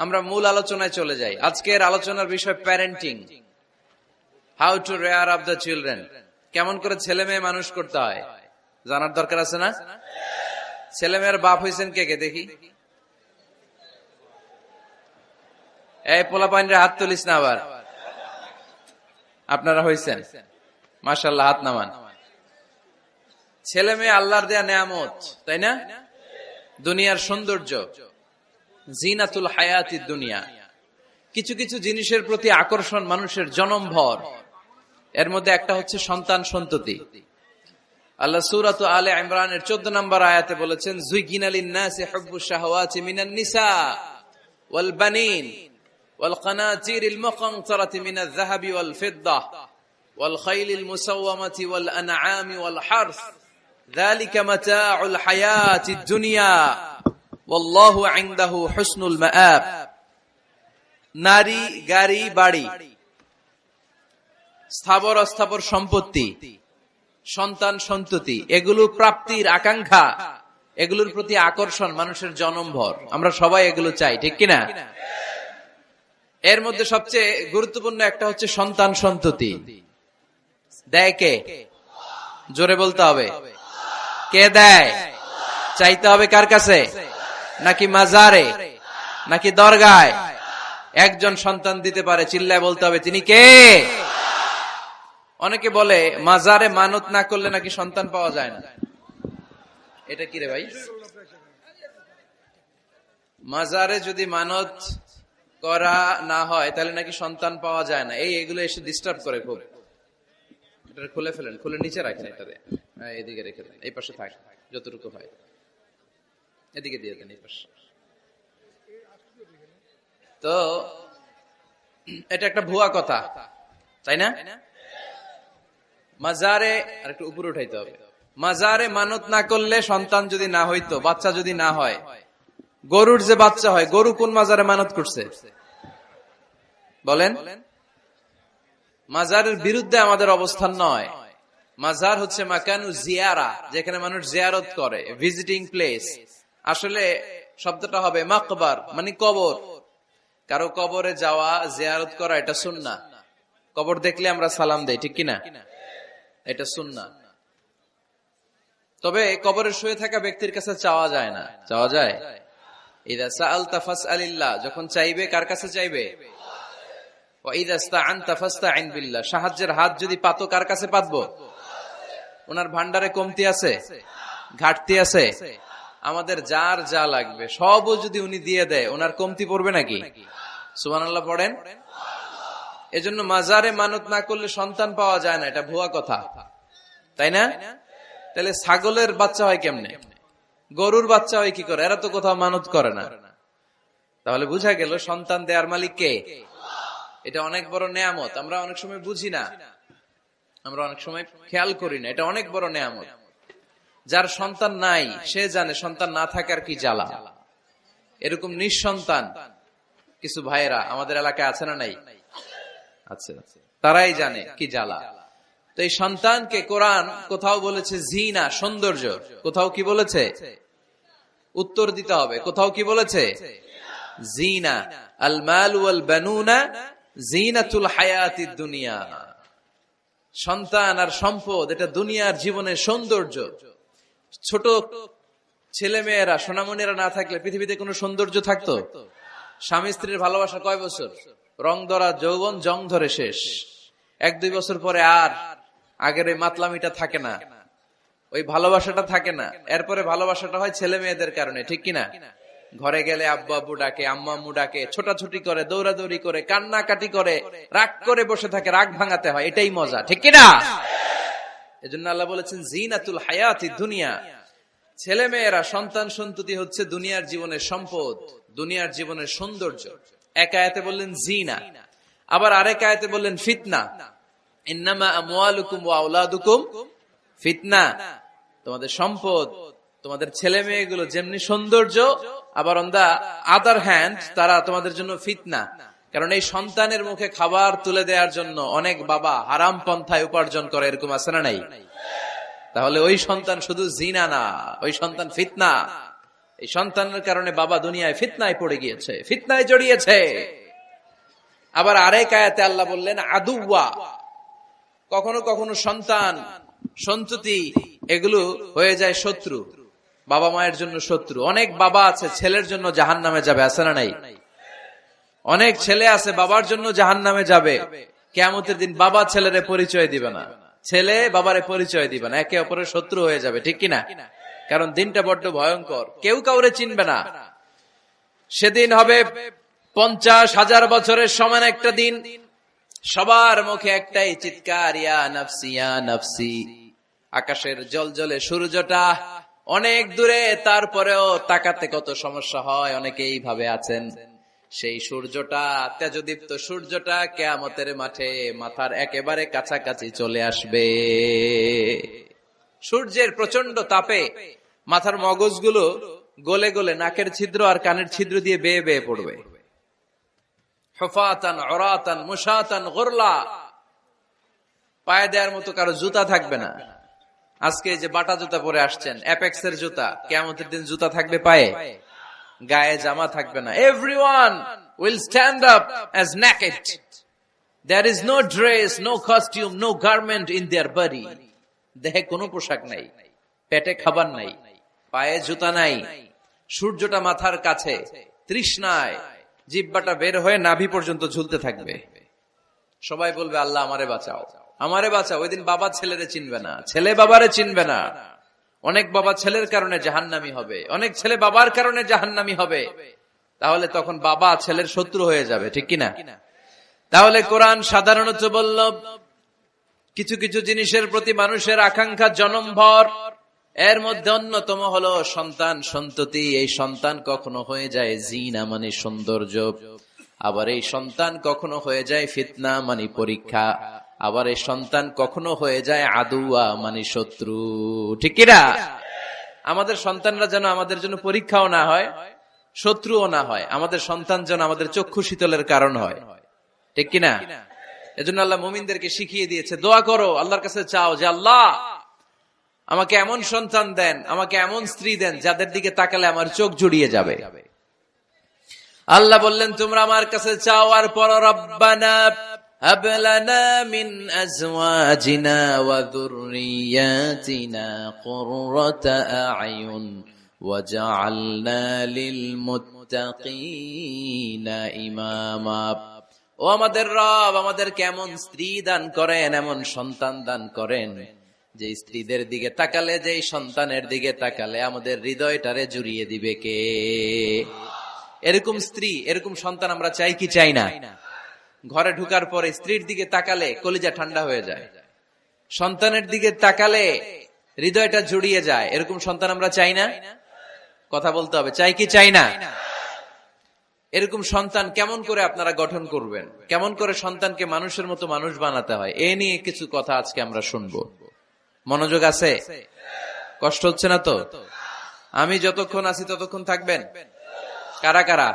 আমরা মূল আলোচনায় চলে যাই। আজকের আলোচনার বিষয় parenting, how to rare up the children. কেমন করে ছেলে মেয়ে মানুষ করতে হয় জানার দরকার আছে না? ছেলে মেয়ের বাপ হয়েছেন কে কে দেখি? এই পোলা পাইনরে হাত তুলিস না আবার। আপনারা হয়েছেন? মাশাআল্লাহ, হাত নামান। ছেলে মেয়ে আল্লাহর দেয়া নেয়ামত, তাই না? দুনিয়ার সৌন্দর্য, জিনাতুল হায়াতিদ দুনিয়া। কিছু কিছু জিনিসের প্রতি আকর্ষণ মানুষের জনমভর। এর মধ্যে একটা হচ্ছে সন্তান সন্ততি। আল্লাহ সূরাত আলে ইমরানের 14 নম্বর আয়াতে বলেছেন, যুইগিনা লিন-নাসি হুব্বুশ শাহাওয়াতি মিনান নিসা ওয়াল বানিন ওয়াল কানাতিরিল মুকানতারাতি মিনাজ যাহাবি ওয়াল ফিদ্দাহ ওয়াল খাইলিল মুসাওয়ামাতি ওয়াল আনআমি ওয়াল হারস যালিকা মাতাউল হায়াতিদ দুনিয়া ওয়াল্লাহু ইনদাহু হুসনুল মাআব। নারী, গাড়ি, বাড়ি, স্থাবর অস্থাবর সম্পত্তি, সন্তান সন্ততি, এগুলো প্রাপ্তির আকাঙ্ক্ষা, এগুলোর প্রতি আকর্ষণ মানুষের জনমভর। আমরা সবাই এগুলো চাই, ঠিক কিনা? এর মধ্যে সবচেয়ে গুরুত্বপূর্ণ একটা হচ্ছে সন্তান সন্ততি। দেয় কে? জোরে বলতে হবে, কে দেয়? চাইতে হবে কার কাছে? নাকি মাজারে, নাকি দরগায়? একজন সন্তান দিতে পারে, চিল্লায় বলতে হবে তিনি কে? অনেকে বলে মাজারে মানত না করলে নাকি সন্তান পাওয়া যায় না। এটা কি রে ভাই? মাজারে যদি মানত করা না হয় তাহলে নাকি সন্তান পাওয়া যায় না। এগুলো এসে ডিস্টার্ব করে খুব। এটা খুলে ফেলেন, খুলে নিচে রাখেন, এটাতে এদিকে রেখে দেন, এই পাশে থাক যতটুকু হয়, এদিকে দিয়ে দেন এই পাশে। তো এটা একটা ভুয়া কথা, তাই না? মাজারে আর একটু উপরে উঠাইতে হবে। মাজারে মানত না করলে সন্তান যদি না হইতো, বাচ্চা যদি না হয়, গরুর যে বাচ্চা হয়, গরু কোন মাজারে মানত করছে বলেন? মাজারের বিরুদ্ধে আমাদের অবস্থান নয়। মাজার হচ্ছে মাকানু জিয়ারা, যেখানে মানুষ জিয়ারত করে, ভিজিটিং প্লেস। আসলে শব্দটা হবে মাকবার, মানে কবর। কারো কবরে যাওয়া, জিয়ারত করা, এটা সুন্নাহ। কবর দেখলে আমরা সালাম দেই, ঠিক কিনা? এটা সুন্নাহ। তবে কবরে শুয়ে থাকা ব্যক্তির কাছে চাওয়া যায় না। চাওয়া যায়? ইযা সাআলতা ফাসআলিল্লাহ, যখন চাইবে কার কাছে চাইবে? ওয়া ইযা ইসতাআনতা ফাসতাইন বিল্লাহ, সাহায্যের হাত যদি পাতো কার কাছে পাতবো? ওনার ভান্ডারে কমতি আছে, ঘাটতি আছে? আমাদের যার যা লাগবে সবও যদি উনি দিয়ে দেয়, ওনার কমতি পড়বে নাকি? সুবহানাল্লাহ পড়েন। এজন্য মাজারে মানত না করলে সন্তান পাওয়া যায় না, এটা ভুয়া কথা, তাই না? তাহলে ছাগলের বাচ্চা হয় কেমনে? গরুর বাচ্চা হয় কি করে? এরা তো কোথাও মানত করে না। তাহলে বুঝা গেল সন্তান দেয়ার মালিক কে? এটা অনেক বড় নেয়ামত। আমরা অনেক সময় বুঝি না, আমরা অনেক সময় খেয়াল করি না। এটা অনেক বড় নেয়ামত। যার সন্তান নাই সে জানে সন্তান না থাকার কি জ্বালা। এরকম নিঃসন্তান কিছু ভাইয়েরা আমাদের এলাকায় আছে না নাই? আছে। তারাই জানে কি জ্বালা। তো এই সন্তানকে কোরআন কোথাও বলেছে জিনা, সৌন্দর্য, কোথাও কি বলেছে? উত্তর দিতে হবে। কোথাও কি বলেছে? জিনা। আল মাল ওয়াল বানুনা জিনাতুল হায়াতিদ দুনিয়া। সন্তান আর সম্পদ এটা দুনিয়ার জীবনের সৌন্দর্য। ছোট ছেলে মেয়েরা, সোনামণিরা না থাকলে পৃথিবীতে কোনো সৌন্দর্য থাকতো? স্বামী স্ত্রীর ভালোবাসা কয় বছর? রং ধরা যৌবন, জং ধরে শেষ। 1-2 বছর পরে আর আগের ওই মাতলামিটা থাকে না, ওই ভালোবাসাটা থাকে না। এরপরে ভালোবাসাটা হয় ছেলে মেয়েদের কারণে, ঠিক কিনা? ঘরে গেলে আব্বু আব্বু ডাকে, আম্মু আম্মু ডাকে, ছোটাছুটি করে, দৌড়াদৌড়ি করে, কান্নাকাটি করে, রাগ করে বসে থাকে, রাগ ভাঙাতে হয়। এটাই মজা, ঠিক কিনা? এজন্য আল্লাহ বলেছেন জিনাতুল হায়াতিদ দুনিয়া। ছেলে মেয়েরা, সন্তান সন্ততি হচ্ছে দুনিয়ার জীবনের সম্পদ, দুনিয়ার জীবনের সৌন্দর্য। এক আয়াতে বললেন জিনা, আবার আরেক আয়াতে বললেন ফিতনা। ইন্নামা আমওয়ালুকুম ওয়া আওলাদুকুম ফিতনা। তোমাদের সম্পদ, তোমাদের ছেলে মেয়েগুলো যেমনি সৌন্দর্য, আবার অন দা আদার হ্যান্ড তারা তোমাদের জন্য ফিতনা। কারণ এই সন্তানের মুখে খাবার তুলে দেওয়ার জন্য অনেক বাবা হারাম পন্থায় উপার্জন করে, এরকম আছে না নাই? তাহলে ওই সন্তান শুধু জিনা না, ওই সন্তান ফিতনা। এই সন্তানের কারণে বাবা দুনিয়ায় ফিতনায় পড়ে গিয়েছে, ফিতনায় জড়িয়েছে। আবার আরেক আয়াতে আল্লাহ বললেন আদুওয়া, কখনো কখনো সন্তান সন্ততি এগুলো হয়ে যায় শত্রু, বাবা মায়ের জন্য শত্রু। অনেক বাবা আছে ছেলের জন্য জাহান্নামে যাবে, আছে না নাই? অনেক ছেলে আছে বাবার জন্য জাহান্নামে যাবে। কিয়ামতের দিন বাবা ছেলেরে পরিচয় দিবে না, ছেলে বাবারে পরিচয় দিবে না, একে অপরের শত্রু হয়ে যাবে, ঠিক কিনা? কারণ দিনটা বড্ড ভয়ঙ্কর, কেউ কাউরে চিনবে না। সেদিন হবে 50,000 বছরের সমান একটা দিন। সবার মুখে একটাই চিৎকার, ইয়া নাফসি ইয়া নাফসি। আকাশের জলজলে সূর্যটা অনেক দূরে, তারপরেও তাকাতে কত সমস্যা হয়। অনেকেই ভাবে আছেন সেই সূর্যটা, তেজদীপ্ত সূর্যটা কিয়ামতের মাঠে মাথার একেবারে কাছাকাছি চলে আসবে। সূর্যের প্রচন্ড তাপে মাথার মগজগুলো গলে গলে নাকের ছিদ্র আর কানের ছিদ্র দিয়ে বেয়ে বেয়ে পড়বে। হুফাতান উরাতান মুশাতান গুরলা, পায়ে দেওয়ার মতো কারো জুতা থাকবে না। আজকে যে বাটা জুতা পরে আসছেন, অ্যাপেক্সের জুতা, কিয়ামতের দিন জুতা থাকবে পায়ে, গায়ে জামা থাকবে না। Everyone will stand up as naked. There is no dress, no costume, no garment in their body. দেহে কোনো পোশাক নাই, পেটে খাবার নাই, পায়ে জুতা নাই, সূর্যটা মাথার কাছে, তৃষ্ণায় জিহ্বাটা বের হয়ে নাভি পর্যন্ত ঝুলতে থাকবে। সবাই বলবে আল্লাহ আমারে বাঁচাও, আমারে বাঁচাও। ওই দিন বাবা ছেলেরে চিনবে না, ছেলে বাবারে চিনবে না। অনেক বাবা ছেলের কারণে জাহান্নামী হবে, অনেক ছেলে বাবার কারণে জাহান্নামী হবে। তাহলে তখন বাবা ছেলের শত্রু হয়ে যাবে, ঠিক কিনা? তাহলে কোরআন সাধারণত বলল কিছু কিছু জিনিসের প্রতি মানুষের আকাঙ্ক্ষা জনমভর, এর মধ্যে অন্যতম হলো সন্তান সন্ততি। এই সন্তান কখনো হয়ে যায় জিনা মানে সৌন্দর্য, আবার এই সন্তান কখনো হয়ে যায় ফিতনা মানে পরীক্ষা, আবার এই সন্তান কখনো হয়ে যায় আদুয়া মানে শত্রু, ঠিক কিনা? আমাদের সন্তানরা যেন আমাদের জন্য পরীক্ষাও না হয়, শত্রুও না হয়। আমাদের সন্তান যেন আমাদের চক্ষু শীতলের কারণ হয়, ঠিক কিনা? এজন্য আল্লাহ মুমিনদেরকে শিখিয়ে দিয়েছে, দোয়া করো, আল্লাহর কাছে চাও যে আল্লাহ আমাকে এমন সন্তান দেন, আমাকে এমন স্ত্রী দেন যাদের দিকে তাকালে আমার চোখ জুড়িয়ে যাবে। আল্লাহ বললেন তোমরা আমার কাছে চাও, আর পর রব্বানা হাব লানা মিন আজওয়াজিনা ওয়া যুররিয়াতিনা কুররাতা আ'য়ুন ওয়াজআলনা লিল মুত্তাকিনা ইমামা। ও আমাদের রব, আমাদেরকে এমন স্ত্রী দান করেন, এমন সন্তান দান করেন যে স্ত্রীদের দিকে তাকালে, যে সন্তানের দিকে তাকালে আমাদের হৃদয়টারে জুড়িয়ে দিবে কে? এরকম স্ত্রী, এরকম সন্তান আমরা চাই কি চাই না? ঘরে ঢুকার পরে স্ত্রীর দিকে তাকালে কলিজা ঠান্ডা হয়ে যায়, সন্তানের দিকে তাকালে হৃদয়টা জুড়িয়ে যায়। এরকম সন্তান আমরা চাই না? কথা বলতে হবে, চাই কি চাই না? এরকম সন্তান কেমন করে আপনারা গঠন করবেন, কেমন করে সন্তানকে মানুষের মতো মানুষ বানাতে হয়, এ নিয়ে কিছু কথা আজকে আমরা শুনবো। মনোযোগ আছে? কষ্ট হচ্ছে না তো? আমি যতক্ষণ আছি ততক্ষণ থাকবেন? কারা কারা?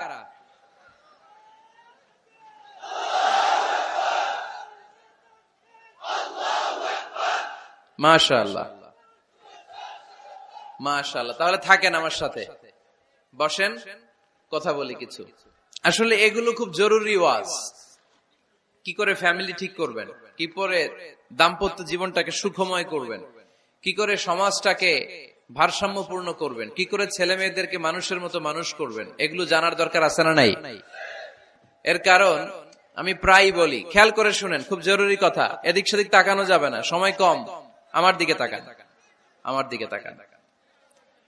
মাশাআল্লাহ, মাশাআল্লাহ। তাহলে থাকেন আমার সাথে, বসেন, কথা বলি কিছু। আসলে এগুলো খুব জরুরি ওয়াজ। কি করে ফ্যামিলি ঠিক করবেন, কি করে দাম্পত্য জীবনটাকে সুখময় করবেন, কি করে সমাজটাকে ভারসাম্যপূর্ণ করবেন, কি করে ছেলে মেয়েদেরকে মানুষের মতো মানুষ করবেন, এগুলো জানার দরকার আছে না নাই? এর কারণ আমি প্রায় বলি, খেয়াল করে শুনেন, খুব জরুরি কথা, এদিক সেদিক তাকানো যাবে না, সময় কম। আমার দিকে তাকান, আমার দিকে তাকান।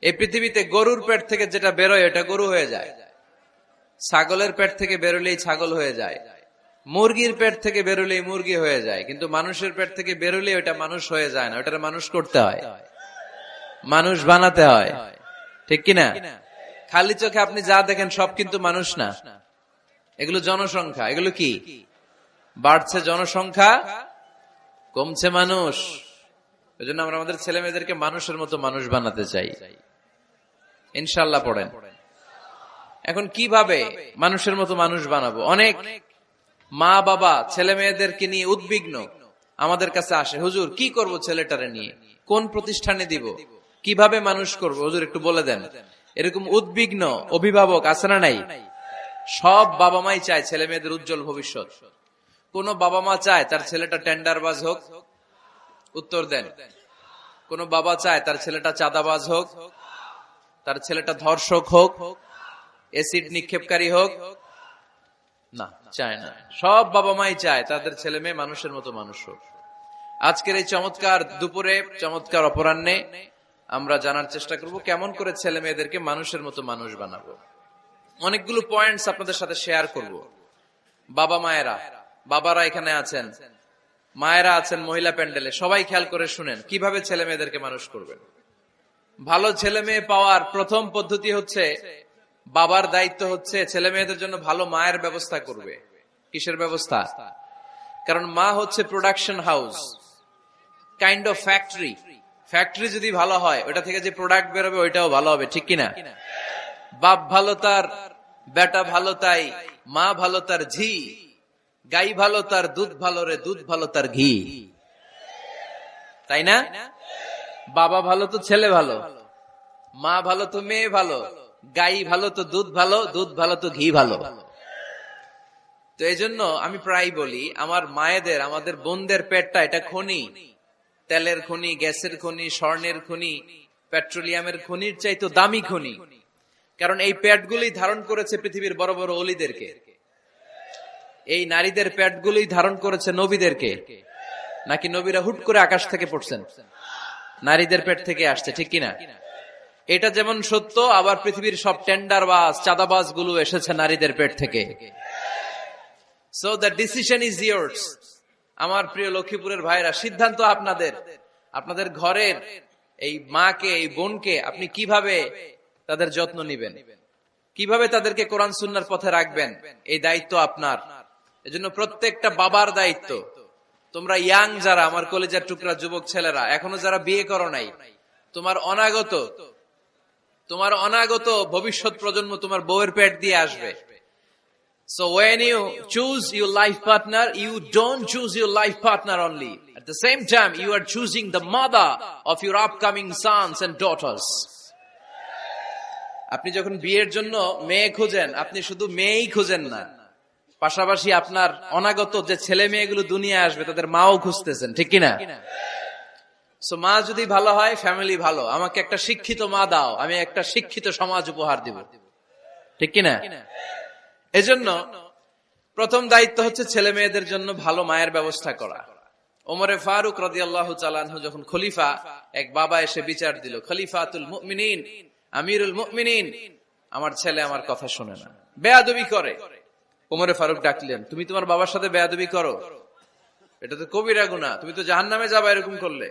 এই পৃথিবীতে গরুর পেট থেকে যেটা বেরোয় এটা গরু হয়ে যায়, ছাগলের পেট থেকে বেরোলেই ছাগল হয়ে যায়, মুরগির পেট থেকে বেরোলেই মুরগি হয়ে যায়, কিন্তু মানুষের পেট থেকে বেরোলে ওটা মানুষ হয়ে যায় না, ওটা মানুষ করতে হয়, মানুষ বানাতে হয়, ঠিক কিনা? খালি চোখে আপনি যা দেখেন সব কিন্তু মানুষ না, এগুলো জনসংখ্যা। এগুলো কি? বাড়ছে জনসংখ্যা, কমছে মানুষ। এই জন্য আমরা আমাদের ছেলে মেয়েদেরকে মানুষের মতো মানুষ বানাতে চাই, ইনশাআল্লাহ। পড়েন। এখন কিভাবে মানুষের মতো মানুষ বানাবো? অনেক মা বাবা ছেলে মেয়েদেরকে নিয়ে উদ্বিগ্ন, আমাদের কাছে আসে, হুজুর কি করব ছেলেটারে নিয়ে, কোন প্রতিষ্ঠানে দিব, কিভাবে মানুষ করব, হুজুর একটু বলে দেন। এরকম উদ্বিগ্ন অভিভাবক আছে না নাই? সব বাবা মাই চায় ছেলে মেয়েদের উজ্জ্বল ভবিষ্যৎ। কোন বাবা মা চায় তার ছেলেটা টেন্ডারবাজ হোক? উত্তর দেন। কোন বাবা চায় তার ছেলেটা চাঁদাবাজ হোক, তার ছেলেটা ধর্ষক হোক, এসিড নিক্ষেপকারী হোক? না, চায় না। সব বাবা মাই চায় তাদের ছেলে মেয়ে মানুষের মতো মানুষ হোক। আজকের এই চমৎকার দুপুরে, চমৎকার অপরাহ্নে আমরা জানার চেষ্টা করব কেমন করে ছেলে মেয়েদেরকে মানুষের মতো মানুষ বানাবো। অনেকগুলো পয়েন্টস আপনাদের সাথে শেয়ার করব। বাবা মায়েরা, বাবারা এখানে আছেন, মায়েরা আছেন মহিলা প্যান্ডেলে, সবাই খেয়াল করে শুনেন কিভাবে ছেলে মেয়েদেরকে মানুষ করবেন। ভালো ছেলে মেয়ে পাওয়ার প্রথম পদ্ধতি হচ্ছে, বাবার দায়িত্ব হচ্ছে ছেলে মেয়েদের জন্য ভালো মায়ের ব্যবস্থা করবে। কিসের ব্যবস্থা? কারণ মা হচ্ছে production house, kind of factory. Factory যদি ভালো হয়, ওটা থেকে যে প্রোডাক্ট বেরোবে ওইটাও ভালো হবে, ঠিক কিনা? বাপ ভালো তার বেটা ভালো তাই, মা ভালো তার ঝি, গাই ভালো তার দুধ ভালো রে, দুধ ভালো তার ঘি, তাই না? বাবা ভালো তো ছেলে ভালো, মা ভালো তো মেয়ে ভালো, গাই ভালো তো দুধ ভালো, দুধ ভালো তো ঘি ভালো। তো এই জন্য আমি প্রায় বলি, আমার মায়েদের, আমাদের বোনদের পেটটা এটা খনি, তেলের খনি, গ্যাসের খনি, স্বর্ণের খনি, পেট্রোলিয়ামের খনির চাইতো দামি খনি। কারণ এই পেটগুলোই ধারণ করেছে পৃথিবীর বড় বড় অলিদেরকে। এই নারীদের পেটগুলোই ধারণ করেছে নবীদেরকে। নাকি নবীরা হুট করে আকাশ থেকে পড়ছেন? নারীদের পেট থেকে আসছে, ঠিক কিনা? এটা যেমন সত্য, আবার পৃথিবীর সব টেন্ডারবাজ, চাঁদাবাজ গুলো এসেছে নারীদের পেট থেকে। So the decision is years. আমার প্রিয় লক্ষ্মীপুরের ভাইরা, সিদ্ধান্ত আপনাদের। আপনাদের ঘরের এই মাকে, এই বোনকে আপনি কিভাবে তাদের যত্ন নিবেন, কিভাবে তাদেরকে কোরআন সুন্নাহর পথে রাখবেন, এই দায়িত্ব আপনার। এজন্য প্রত্যেকটা বাবার দায়িত্ব। তোমরা ইয়াং যারা, আমার কলেজের টুকরা যুবক ছেলেরা, এখনো যারা বিয়ে করো নাই, তোমার অনাগত ভবিষ্যৎ প্রজন্ম তোমার বউয়ের পেট দিয়ে আসবে। So when you choose your life partner, you don't choose your life partner only. At the same time, you are choosing the mother of your upcoming sons and daughters. আপনি যখন বিয়ের জন্য মেয়ে খোঁজেন, আপনি শুধু মেয়েই খোঁজেন না, পাশাপাশি আপনার অনাগত যে ছেলে মেয়েগুলো দুনিয়া আসবে তাদের মাও খুঁজতেছেন, ঠিক কিনা? সো মা যদি ভালো হয়, ফ্যামিলি ভালো। আমাকে একটা শিক্ষিত মা দাও, আমি একটা শিক্ষিত সমাজ উপহার দিব, ঠিক কিনা? এজন্য প্রথম দায়িত্ব হচ্ছে ছেলে মেয়েদের জন্য ভালো মায়ের ব্যবস্থা করা। ওমরে ফারুক রাদিয়াল্লাহু তাআলা আনহু যখন খলিফা, এক বাবা এসে বিচার দিল, খলিফাতুল মুমিনিন, আমিরুল মুমিনিন, আমার ছেলে আমার কথা শুনে না, বেয়াদবি করে। ওমরে ফারুক ডাকলেন, তুমি তোমার বাবার সাথে বেয়াদবি করো? এটা তো কবিরা গুনাহ, তুমি তো জাহান্নামে যাবা এরকম করলে।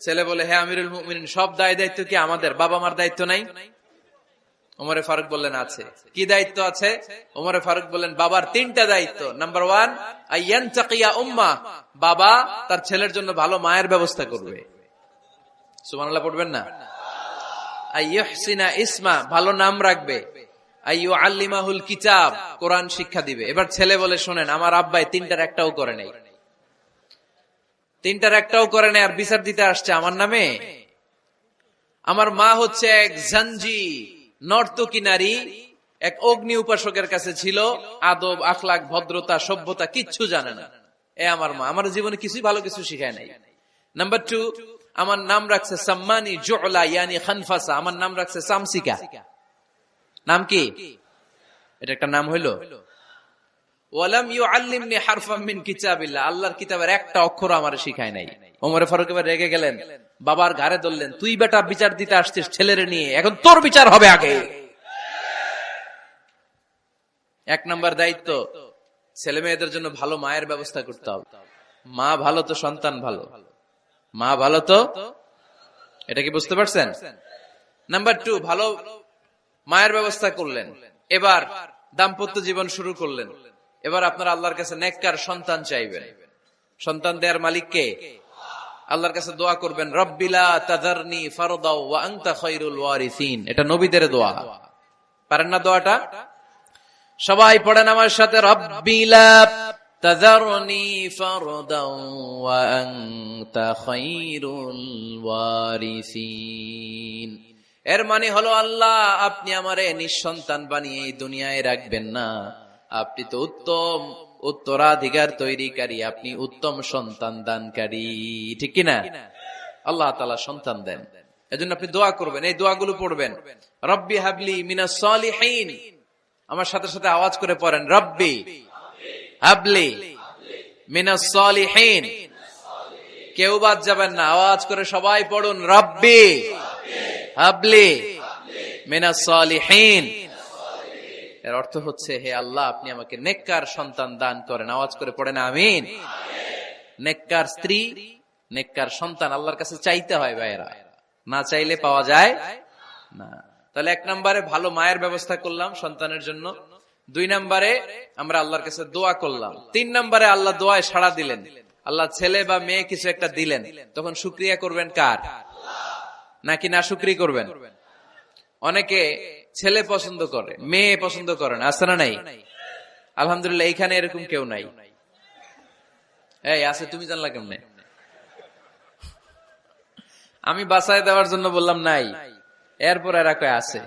ছেলে বলে, হ্যাঁ আমিরুল মুমিনিন, সব দায়িত্ব কি আমাদের? বাবা মার দায়িত্ব নাই? ওমরে ফারুক বললেন, আছে। কি দায়িত্ব আছে? ওমরে ফারুক বললেন, বাবার 3টা দায়িত্ব। নাম্বার 1, আইয়ানতাকিয়া উম্মাহ, বাবা তার ছেলের জন্য ভালো মায়ের ব্যবস্থা করবে। সুবহানাল্লাহ পড়বেন না? আইয়ুহসিনা ইসমা, ভালো নাম রাখবে। আইয়ুআল্লিমাহুল কিতাব, কোরআন শিক্ষা দিবে। এবার ছেলে বলে, শোনেন, আমার আব্বাই 3টার একটাও করে নাই, 3টার একটাও করে নাই, আর বিচার দিতে আসছে আমার নামে। আমার মা হচ্ছে এক জাঞ্জি, নর্তকী নারী, এক অগ্নি উপাসকের কাছে ছিল, আদব আখলাক ভদ্রতা সভ্যতা কিচ্ছু জানে না। আমার মা আমার জীবনে কিছুই ভালো কিছু শিখায় নাই। নাম্বার 2, আমার নাম রাখছে সাম্মানি জুলা, ইয়ানি খানফাসা, আমার নাম রাখছে সামসিকা। নাম কি? এটা একটা নাম হইলো? ওয়ালাম ইউআল্লিমনি হারফাম মিন কিতাবিল্লাহ, আল্লাহর কিতাবের একটা অক্ষর আমারে শিখায় নাই। ওমরে ফারুক এবার রেগে গেলেন, বাবার ঘাড়ে ধরলেন, তুই বেটা বিচার দিতে আসছিস ছেলেরে নিয়ে, এখন তোর বিচার হবে আগে। 1 নাম্বার দায়িত্ব, ছেলে মেয়েদের জন্য ভালো মায়ের ব্যবস্থা করতে হবে। মা ভালো তো সন্তান ভালো, মা ভালো তো, এটা কি বুঝতে পারছেন? নাম্বার 2, ভালো মায়ের ব্যবস্থা করলেন, এবার দাম্পত্য জীবন শুরু করলেন। এবার আপনারা আল্লাহর কাছে নেককার সন্তান চাইবেন। সন্তান দেয়ার মালিক কে? আল্লাহর কাছে দোয়া করবেন, রব্বিলা তাযারনি ফারদাও ওয়া আনতা খায়রুল ওয়ারিসিন। এটা নবীদের দোয়া, পারেন না দোয়াটা? সবাই পড়েন আমার সাথে, রব্বিলা তাযারনি ফারদাও ওয়া আনতা খায়রুল ওয়ারিসিন। এর মানে হলো আল্লাহ আপনি আমারে নিঃসন্তান বানিয়ে এই দুনিয়ায় রাখবেন না, আপনি তো উত্তম উত্তরাধিকার তৈরিকারী, আপনি উত্তম সন্তান দানকারী, ঠিক কিনা? আল্লাহ তাআলা সন্তান দেন, এজন্য আপনি দোয়া করবেন, এই দোয়াগুলো পড়বেন। রব্বি হাবলি মিনাস সালিহিন, আমার সাথে সাথে আওয়াজ করে পড়েন, রব্বি হাবলি মিনাস সালিহিন। কেউ বাদ যাবেন না, আওয়াজ করে সবাই পড়ুন, রব্বি হাবলি মিনাস সালিহিন। এর অর্থ হচ্ছে, হে আল্লাহ আপনি আমাকে নেককার সন্তান দান করেন। আওয়াজ করে পড়েন আমিন। নেককার স্ত্রী, নেককার সন্তান আল্লাহর কাছে চাইতে হয় ভাইয়েরা, না চাইলে পাওয়া যায় না। তাহলে 1 নম্বরে ভালো মায়ের ব্যবস্থা করলাম সন্তানের জন্য, 2 নম্বরে আমরা আল্লাহর কাছে দোয়া করলাম, 3 নম্বরে আল্লাহ দোয়ায় সাড়া দিলেন, আল্লাহ ছেলে বা মেয়ে কিছু একটা দিলেন, তখন শুকরিয়া করবেন কার? নাকি না শুকরি করবেন? অনেকে ছেলে পছন্দ করে, মেয়ে পছন্দ করে না, আছে না নাই? আলহামদুলিল্লাহ এইখানে এরকম কেউ নাই। এই আছে, তুমি জানলা কেমনে? আমি বাঁচায় দেওয়ার জন্য বললাম নাই, এরপর এরা কয় আছে।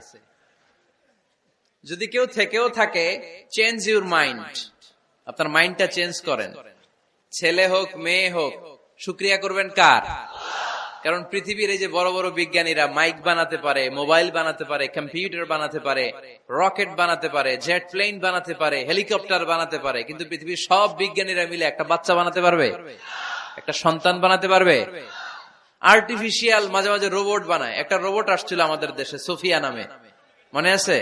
যদি কেউ থেকেও থাকে, চেঞ্জ ইউর মাইন্ড, আপনার মাইন্ডটা চেঞ্জ করেন। ছেলে হোক মেয়ে হোক, শুকরিয়া করবেন কার? কারণ পৃথিবীর এই যে বড় বড় বিজ্ঞানীরা মাইক বানাতে পারে, মোবাইল বানাতে পারে, কম্পিউটার বানাতে পারে, রকেট বানাতে পারে, জেট প্লেন বানাতে পারে, হেলিকপ্টার বানাতে পারে, কিন্তু পৃথিবীর সব বিজ্ঞানীরা মিলে একটা বাচ্চা বানাতে পারবে? একটা সন্তান বানাতে পারবে? আর্টিফিশিয়াল মাঝে মাঝে রোবট বানায়। একটা রোবট আসছিল আমাদের দেশে, সোফিয়া নামে, মনে আছে?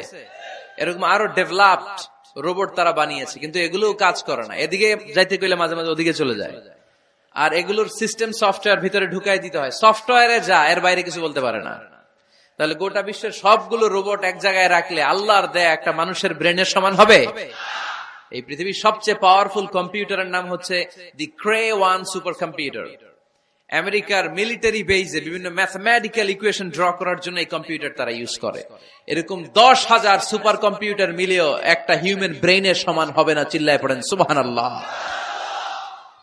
এরকম আরো ডেভেলপড রোবট তারা বানিয়েছে, কিন্তু এগুলো কাজ করে না। এদিকে যাইতে গেলে মাঝে মাঝে ওদিকে চলে যায়। আর এগুলোর সিস্টেম সফটওয়্যার ভিতরে ঢুকাই দিতে হয়, সফটওয়্যারে যা, এর বাইরে কিছু বলতে পারে না। তাহলে গোটা বিশ্বের সবগুলো রোবট এক জায়গায় রাখলে আল্লাহর দেয়া একটা মানুষের ব্রেনের সমান হবে? এই পৃথিবীর সবচেয়ে পাওয়ারফুল কম্পিউটারের নাম হচ্ছে দি ক্রে-1 সুপার কম্পিউটার। আমেরিকার মিলিটারি বেজে বিভিন্ন ম্যাথমেটিক্যাল ইকুয়েশন ড্র করার জন্য এই কম্পিউটার তারা ইউজ করে। এরকম 10,000 সুপার কম্পিউটার মিলেও একটা হিউম্যান ব্রেইনের সমান হবে না। চিল্লায় পড়েন সুবহানাল্লাহ।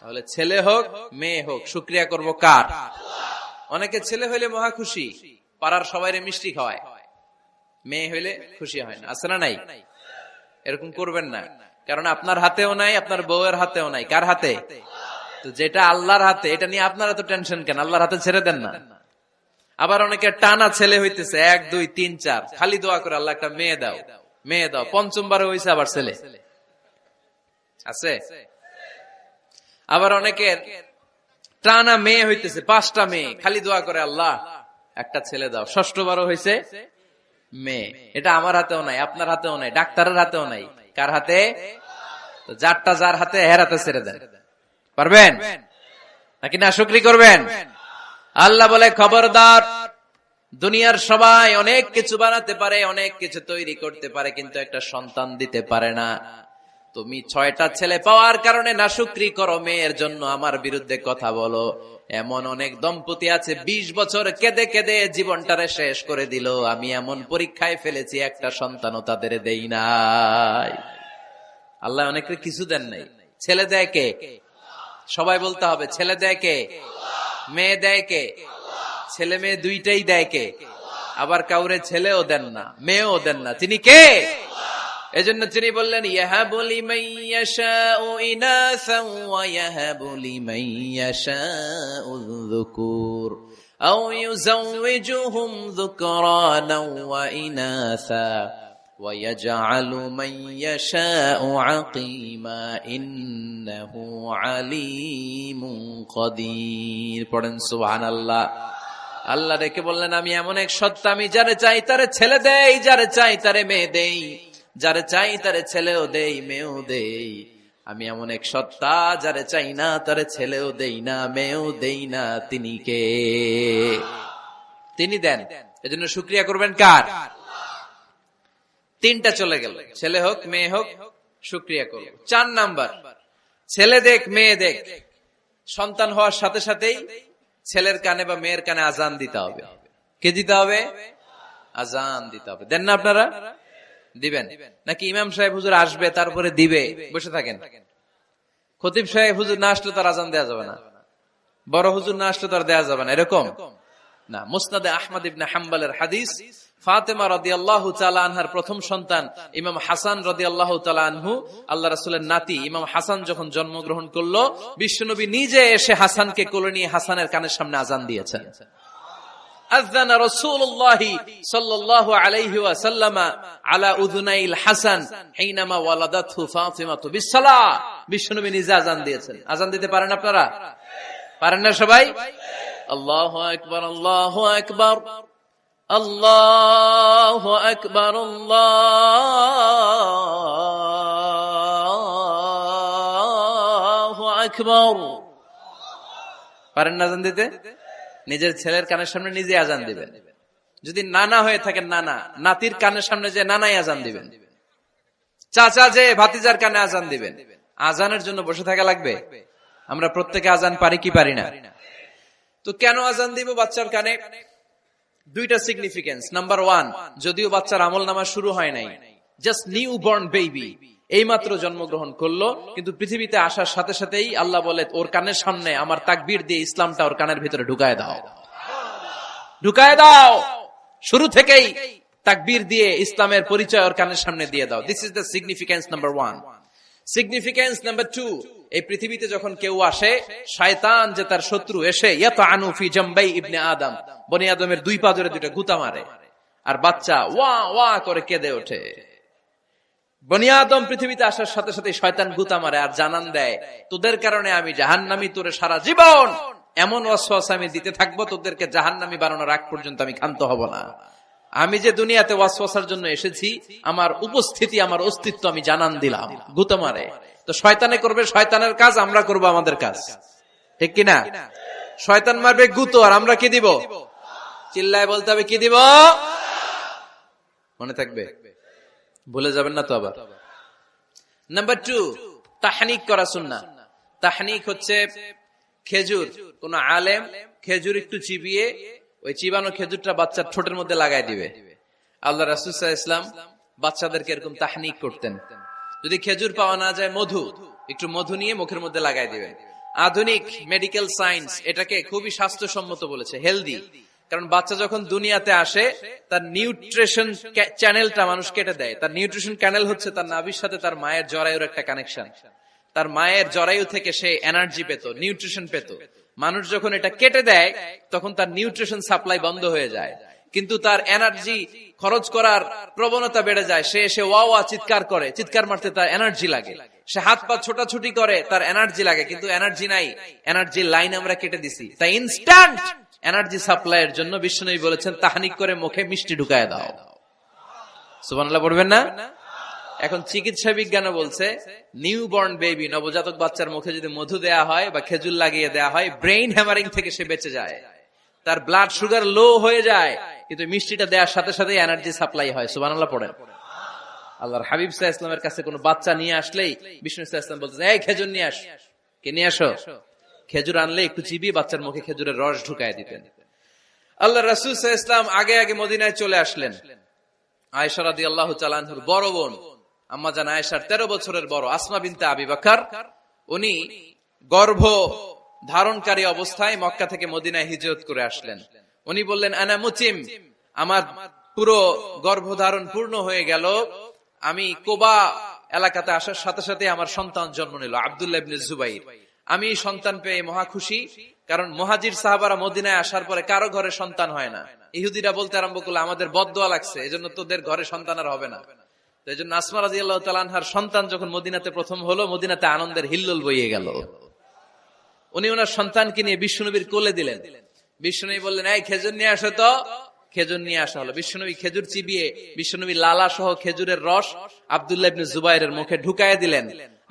তাহলে ছেলে হোক মেয়ে হোক, শুকরিয়া করব কার? অনেকে ছেলে হইলে মহা খুশি, পাড়ার সবাইরে মিষ্টি খাওয়ায়, মেয়ে হইলে খুশি হয় না, আছে না নাই? এরকম করবেন না, কারণ আপনার হাতেও নাই, আপনার বউয়ের হাতেও নাই। কার হাতে? তো যেটা আল্লাহর হাতে, এটা নিয়ে আপনারা তো টেনশন কেন? আল্লাহর হাতে ছেড়ে দেন না। আবার অনেকে টানা ছেলে হইতেছে, 1 2 3 4, খালি দোয়া করে আল্লাহ একটা মেয়ে দাও, মেয়ে দাও। 5ম বারে হইছে আবার ছেলে, আছে? আবার অনেকের টানা মেয়ে হইতেছে, 5টা মেয়ে, খালি দোয়া করে আল্লাহ একটা ছেলে দাও। 6ষ্ঠ বারও হইছে মেয়ে। এটা আমার হাতেও নাই, আপনার হাতেও নাই, ডাক্তারের হাতেও নাই। কার হাতে? তো যারটা যার হাতে, হের হাতে ছেড়ে দেন। পারবেন নাকি না শুকরি করবেন? আল্লাহ বলে, খবরদার, দুনিয়ার সবাই অনেক কিছু বানাতে পারে, অনেক কিছু তৈরি করতে পারে, কিন্তু একটা সন্তান দিতে পারে না। তুমি 6টা ছেলে পাওয়ার কারণে না শুকরি করো, মেয়ের জন্য আমার বিরুদ্ধে কথা বলো। এমন অনেক দম্পতি আছে 20 বছর কেঁদে কেঁদে জীবনটারে শেষ করে দিল। আমি এমন পরীক্ষায় ফেলেছি, একটা সন্তানও তাদের দেই নাই। আল্লাহ অনেকের কিছু দেন নাই। ছেলে দেয় কে? সবাই বলতে হবে, ছেলে দেয় কে? মেয়ে দেয় কে? ছেলে মেয়ে দুইটাই দেয় কে? আবার কাউরে ছেলেও দেন না, মেয়েও দেন না, তিনি কে? এজন্য তিনি বললেন, ইয়াহাবু লিমান ইয়াশাউ ইনাসান ওয়া ইয়াহাবু লিমান ইয়াশাউ যুকুর আও ইউযাওয়িজুহুম যুকরানান ওয়া ইনাসা ওয়া ইয়াজআলু মান ইয়াশাউ আকীমা ইন্নাহু আলীমুন কাদির। পড়েন সুবহানাল্লাহ। আল্লাহ রেখে বললেন, আমি এমন এক সত্তা, আমি যারে চাই তারে ছেলে দেই, যারে চাই তারে মেয়ে দেই, যারে চাই তারে ছেলেও দেই, মেয়েও দেই। আমি এমন এক সত্তা, যারে চাই না তারে ছেলেও দেই না, মেয়েও দেই না। তিনি কে? তিনি দেন। এজন্য শুকরিয়া করবেন কার? 3টা চলে গেল, ছেলে হোক মেয়ে হোক, শুকরিয়া করব। 4 নাম্বার, ছেলে দেখ মেয়ে দেখ, সন্তান হওয়ার সাথে সাথেই ছেলের কানে বা মেয়ের কানে আজান দিতে হবে। কে দিতে হবে? আজান দিতে হবে। দেন না আপনারা? দিবেন নাকি ইমাম সাহেব হুজুর আসবে তারপরে দিবে, বসে থাকেন? খতিব সাহেব হুজুর না আসলে তার আজান দেওয়া যাবে না, বড় হুজুর না আসলে তার দেওয়া যাবে না, এরকম না। মুসনাদে আহমদ ইবনে হাম্বলের হাদিস, ফাতেমা রাদিয়াল্লাহু তাআলা আনহার প্রথম সন্তান ইমাম হাসান রাদিয়াল্লাহু তাআলা আনহু, আল্লাহ রাসূলের নাতি ইমাম হাসান যখন জন্মগ্রহণ করলো, বিশ্বনবী নিজে এসে হাসানকে কোলে নিয়ে হাসানের কানের সামনে আযান দিয়েছেন। আযানা রাসূলুল্লাহ সাল্লাল্লাহু আলাইহি ওয়াসাল্লাম আলা উযুনাইল হাসান হিনামা ওয়ালাদাতহু ফাতিমাতু বিসসালাহ। বিশ্বনবী নিজে আযান দিয়েছেন। আযান দিতে পারেন আপনারা? পারেন না সবাই? আল্লাহু আকবার, আল্লাহু আকবার, আল্লাহু আকবার, আল্লাহু আকবার। পারেন না আযান দিতে? নিজের ছেলের কানের সামনে নিজে আযান দিবেন। যদি নানা হয়ে থাকেন, নানা নাতির কানের সামনে যে নানাই আযান দিবেন, চাচা যে ভাতিজার কানে আযান দিবেন। আযানের জন্য বসে থাকা লাগবে? আমরা প্রত্যেকে আযান পারি কি পারি না? তো কেন আযান দিব বাচ্চার কানে? দুইটা সিগনিফিকেন্স। নাম্বার ওয়ান, যদিও বাচ্চার আমল নামা শুরু হয় নাই, জাস্ট নিউ বর্ন বেবি, এইমাত্র জন্মগ্রহণ করলো, কিন্তু পৃথিবীতে আসার সাথে সাথেই আল্লাহ বলে ওর কানের সামনে আমার তাকবীর দিয়ে ইসলামটা ওর কানের ভিতরে ঢুকায় দাও, ঢুকায় দাও। শুরু থেকেই তাকবীর দিয়ে ইসলামের পরিচয় ওর কানের সামনে দিয়ে দাও। This is the significance number one. Significance number two, এই পৃথিবীতে যখন কেউ আসে, শয়তান যে তার শত্রু এসে ইয়াতাআনু ফি জামবাই ইবনে আদম, বনি আদমের দুই পা ধরে দুইটা গুতা মারে, আর বাচ্চা ওয়া ওয়া করে কেঁদে ওঠে। বনি আদম পৃথিবীতে আসার সাথে সাথে শয়তান গুতা মারে আর জানান দেয়, তোদের কারণে আমি জাহান্নামী, তোরে সারা জীবন এমন ওয়াসওয়াসা আমি দিতে থাকবো, তোদেরকে জাহান্নামী বানানোর আগ পর্যন্ত আমি ক্ষান্ত হব না। আমি যে দুনিয়াতে ওয়াসওয়াসার জন্য এসেছি, আমার উপস্থিতি, আমার অস্তিত্ব আমি জানান দিলাম। গুতা মারে। তো শয়তানে করবে শয়তানের কাজ, আমরা করব আমাদের কাজ, ঠিক কিনা? শয়তান মারবে গুতো, আর আমরা কি দিব? চিল্লায় বলতে হবে কি দিব? মনে থাকবে, ভুলে যাবেন না তো আবার। নাম্বার টু, তাহনিক করা সুন্নাহ। তাহনিক হচ্ছে খেজুর, কোন আলেম খেজুর একটু চিবিয়ে ওই চিবানো খেজুরটা বাচ্চার ঠোঁটের মধ্যে লাগাই দিবে। আল্লাহ রাসূল সাল্লাল্লাহু আলাইহি ওয়াসাল্লাম বাচ্চাদেরকে এরকম তাহনিক করতেন। যদি খেজুর পাওয়া না যায়, মধু, একটু মধু নিয়ে মুখের মধ্যে লাগাই দিবেন। আধুনিক মেডিকেল সায়েন্স এটাকে খুবই স্বাস্থ্যসম্মত বলেছে, হেলদি। কারণ বাচ্চা যখন দুনিয়াতে আসে, তার নিউট্রিশন চ্যানেলটা মানুষ কেটে দেয়। তার নিউট্রিশন চ্যানেল হচ্ছে তার নাভির সাথে তার মায়ের জরায়ুর একটা কানেকশন। তার মায়ের জরায়ু থেকে সে এনার্জি পেত, নিউট্রিশন পেত। মানুষ যখন এটা কেটে দেয়, তখন তার নিউট্রিশন সাপ্লাই বন্ধ হয়ে যায়, কিন্তু তার এনার্জি খরচ করার প্রবণতা বেড়ে যায়। সে এসে ওয়া ওয়া চিৎকার করে, চিৎকার মারতে তার এনার্জি লাগে। সে হাত পা ছোটাছুটি করে, তার এনার্জি লাগে, কিন্তু এনার্জি নাই, এনার্জির লাইন আমরা কেটে দিছি। তাই ইনস্ট্যান্ট এনার্জি সাপ্লাইয়ের জন্য বিশ্বনবী বলেছেন, তাহনিক করে মুখে মিষ্টি ঢুকায় দাও। সুবহানাল্লাহ পড়বেন না? এখন চিকিৎসা বিজ্ঞানও বলছে, নিউবর্ন বেবি, নবজাতক বাচ্চার মুখে যদি মধু দেয়া হয় বা খেজুর লাগিয়ে দেয়া হয়, ব্রেইন হ্যামারিং থেকে সে বেঁচে যায়। তার ব্লাড সুগার লো হয়ে যায়, কিন্তু মিষ্টিটা দেওয়ার সাথে সাথে এনার্জি সাপ্লাই হয়। সুবহানাল্লাহ পড়েন। আল্লাহর হাবিব সাল্লাল্লাহু আলাইহি ওয়াসাল্লামের কাছে কোনো বাচ্চা নিয়ে আসলেই বিষ্ণু সাল্লাল্লাহু আলাইহি ওয়াসাল্লাম বলতেন, এই খেজুর নিয়ে আস। কে নিয়ে আসো? খেজুর আনলে একটু চিবিয়ে বাচ্চার মুখে খেজুরের রস ঢুকায় দিতেন। আল্লাহ রাসূল সাল্লাল্লাহু আলাইহি ওয়াসাল্লাম আগে আগে মদিনায় চলে আসলেন। আয়েশা রাদিয়াল্লাহু তাআলা আনহার বড় বোন, আম্মা জান আয়েশার 13 বছরের বড়, আসমা বিনতে আবি বকর, উনি গর্ভ ধারণকারী অবস্থায় মক্কা থেকে মদিনায় হিজরত করে আসলেন। উনি বললেন, আনা মুতিম, আমার পুরো গর্ভধারণ পূর্ণ হয়ে গেল, আমি কোবা এলাকাতে আসার সাথে সাথে আমার সন্তান জন্ম নিল, আব্দুল্লাহ ইবনে জুবাইর। আমি সন্তান পেয়ে মহা খুশি, কারণ মুহাজির সাহাবারা মদিনায় আসার পরে কারো ঘরে সন্তান হয় না। ইহুদিরা বলতে আরম্ভ করলো, আমাদের বদদোয়া লাগছে, এজন্য তোদের ঘরে সন্তান আর হবে না। তো এই জন্য আসমা রাদিয়াল্লাহু তাআলা আনহার সন্তান যখন মদিনাতে প্রথম হলো, মদিনাতে আনন্দের হিল্লোল বইয়ে গেল। উনি ওনার সন্তানকে নিয়ে বিশ্বনবীর কোলে দিলেন। বিশ্বনবী বললেন, এই খেজুর নিয়ে আসো তো। খেজুর নিয়ে আসা হলো। বিশ্বনবী খেজুর চিবিয়ে বিশ্বনবী লালা সহ খেজুরের রস আব্দুল্লাহ ইবনে জুবাইরের মুখে ঢুকায় দিলেন।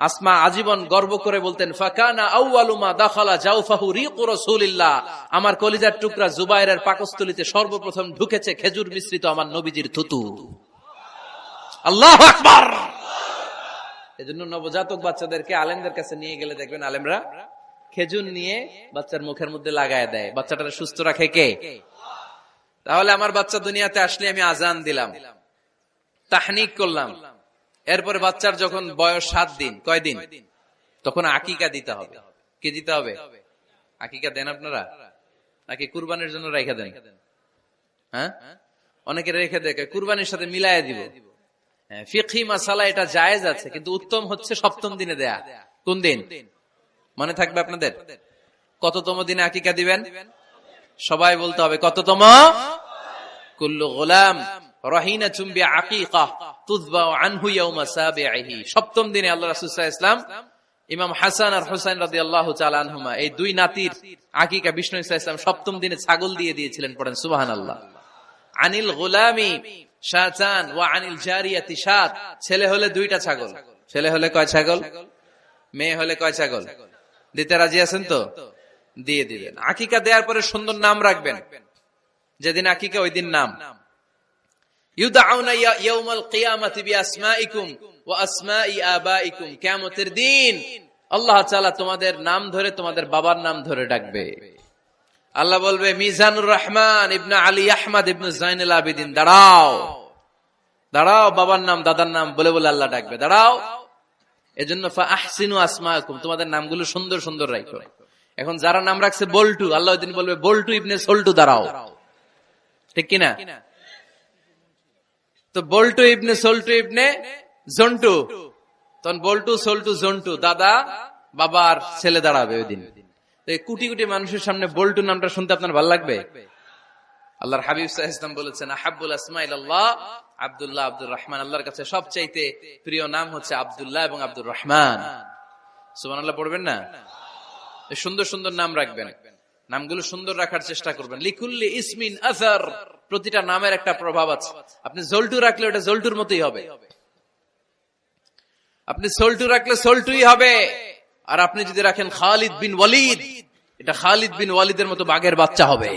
আসমা আজীবন গর্ব করে বলতেন, ফাকানা আউয়ালু মা দাখালা জাওফাহু রিকু রাসূলিল্লাহ, আমার কলিজার টুকরা জুবাইরের পাকস্থলীতে সর্বপ্রথম ঢুকেছে খেজুর মিশ্রিত আমার নবীজির থুতু। আল্লাহু আকবার। এজন্য নবজাতক বাচ্চাদেরকে আলেমদের কাছে নিয়ে গেলে দেখবেন আলেমরা খেজুর নিয়ে বাচ্চার মুখের মধ্যে লাগায় দেয়। বাচ্চাটাকে সুস্থ রাখে কে? তাহলে আমার বাচ্চা দুনিয়াতে আসলে আমি আজান দিলাম, তাহনিক করলাম, এরপরে বাচ্চার যখন বয়স 7 দিন, কয়দিন, তখন আকিকা দিতে হবে। কি দিতে হবে? আকিকা দেন আপনারা নাকি কুরবানির জন্য রাইখা দেন? হ্যাঁ, অনেকে রেখে দেখে কুরবানির সাথে মিলাইয়া দিব। ফিকহি মাসালা এটা জায়েজ আছে, কিন্তু উত্তম হচ্ছে সপ্তম দিনে দেয়া। কোন দিন মনে থাকবে আপনাদের? কততম দিনে আকিকা দিবেন? সবাই বলতে হবে কততম? কুল্লু গোলাম রাহিনাতুম বিআকিকা তুযবাউ আনহু ইয়াওমা সাবিহি। সপ্তম দিনে আল্লাহ রাসূল সাল্লাল্লাহু আলাইহি ওয়াসাল্লাম ইমাম হাসান আর হুসাইন রাদিয়াল্লাহু তাআলা আনহুমা এই দুই নাতির আকিকা বিষ্ণু সাল্লাল্লাহু আলাইহি ওয়াসাল্লাম সপ্তম দিনে ছাগল দিয়ে দিয়েছিলেন। পড়েন সুবহানাল্লাহ। আনিল গোলামি শাতান ওয়া আনিল জারিয়াতি শাত। ছেলে হলে দুইটা ছাগল। ছেলে হলে কয় ছাগল? মেয়ে হলে কয় ছাগল? দিতে রাজি আছেন তো? দিয়ে দিবেন। আকিকা দেওয়ার পরে সুন্দর নাম রাখবেন। যেদিন আকিকা ওই দিন নাম। ইউদাউনা ইয়াউমাল কিয়ামাতি বিআসমাইকুম ওয়া আসমাই আবাইকুম। কিয়ামতের দিন আল্লাহ তাআলা তোমাদের নাম ধরে তোমাদের বাবার নাম ধরে ডাকবে। আল্লাহ বলবে মিজানুর রহমান ইবনে আলী আহমদ ইবনে জাইনুল আবেদিন, দাঁড়াও দাঁড়াও, বাবার নাম দাদার নাম বলে বলে আল্লাহ ডাকবে, দাঁড়াও। এজন্য ফাআহসিনু আসমাকুম, তোমাদের নামগুলো সুন্দর সুন্দর রাখো। এখন যারা নাম রাখছে বল্টু, আল্লাহ ওই দিন বলবে বল্টু ইবনে সল্টু, দাঁড়াও। ঠিক কিনা? তো বল্টু ইবনে সল্টু ইবনে জন্টু, তখন বল্টু সল্টু জন্টু, দাদা বাবার ছেলে দাঁড়াবে ওই দিন। কোটি কোটি মানুষের সামনে বল্টু নামটা শুনতে আপনার ভালো লাগবে? আল্লাহর হাবিব সাল্লাল্লাহু আলাইহি ওয়াসাল্লাম বলেছেন আহাব্বুল আসমাইল্লাহ আব্দুল্লাহ আব্দুর রহমান। আল্লাহর কাছে সবচাইতে প্রিয় নাম হচ্ছে আব্দুল্লাহ এবং আব্দুর রহমান। সুবহানাল্লাহ পড়বেন না? সুন্দর সুন্দর নাম রাখবেন, নামগুলো সুন্দর রাখার চেষ্টা করবেন। লিকুল্লি ইসমিন আসার, প্রতিটা নামের একটা প্রভাব আছে। আপনি জল্টু রাখলে ওটা জল্টুর মতোই হবে, আপনি সল্টু রাখলে সল্টুই হবে। আর আপনি যদি রাখেন খালিদ বিন ওয়ালিদ, এটা খালিদ বিন ওয়ালিদের মতো বাঘের বাচ্চা হবে।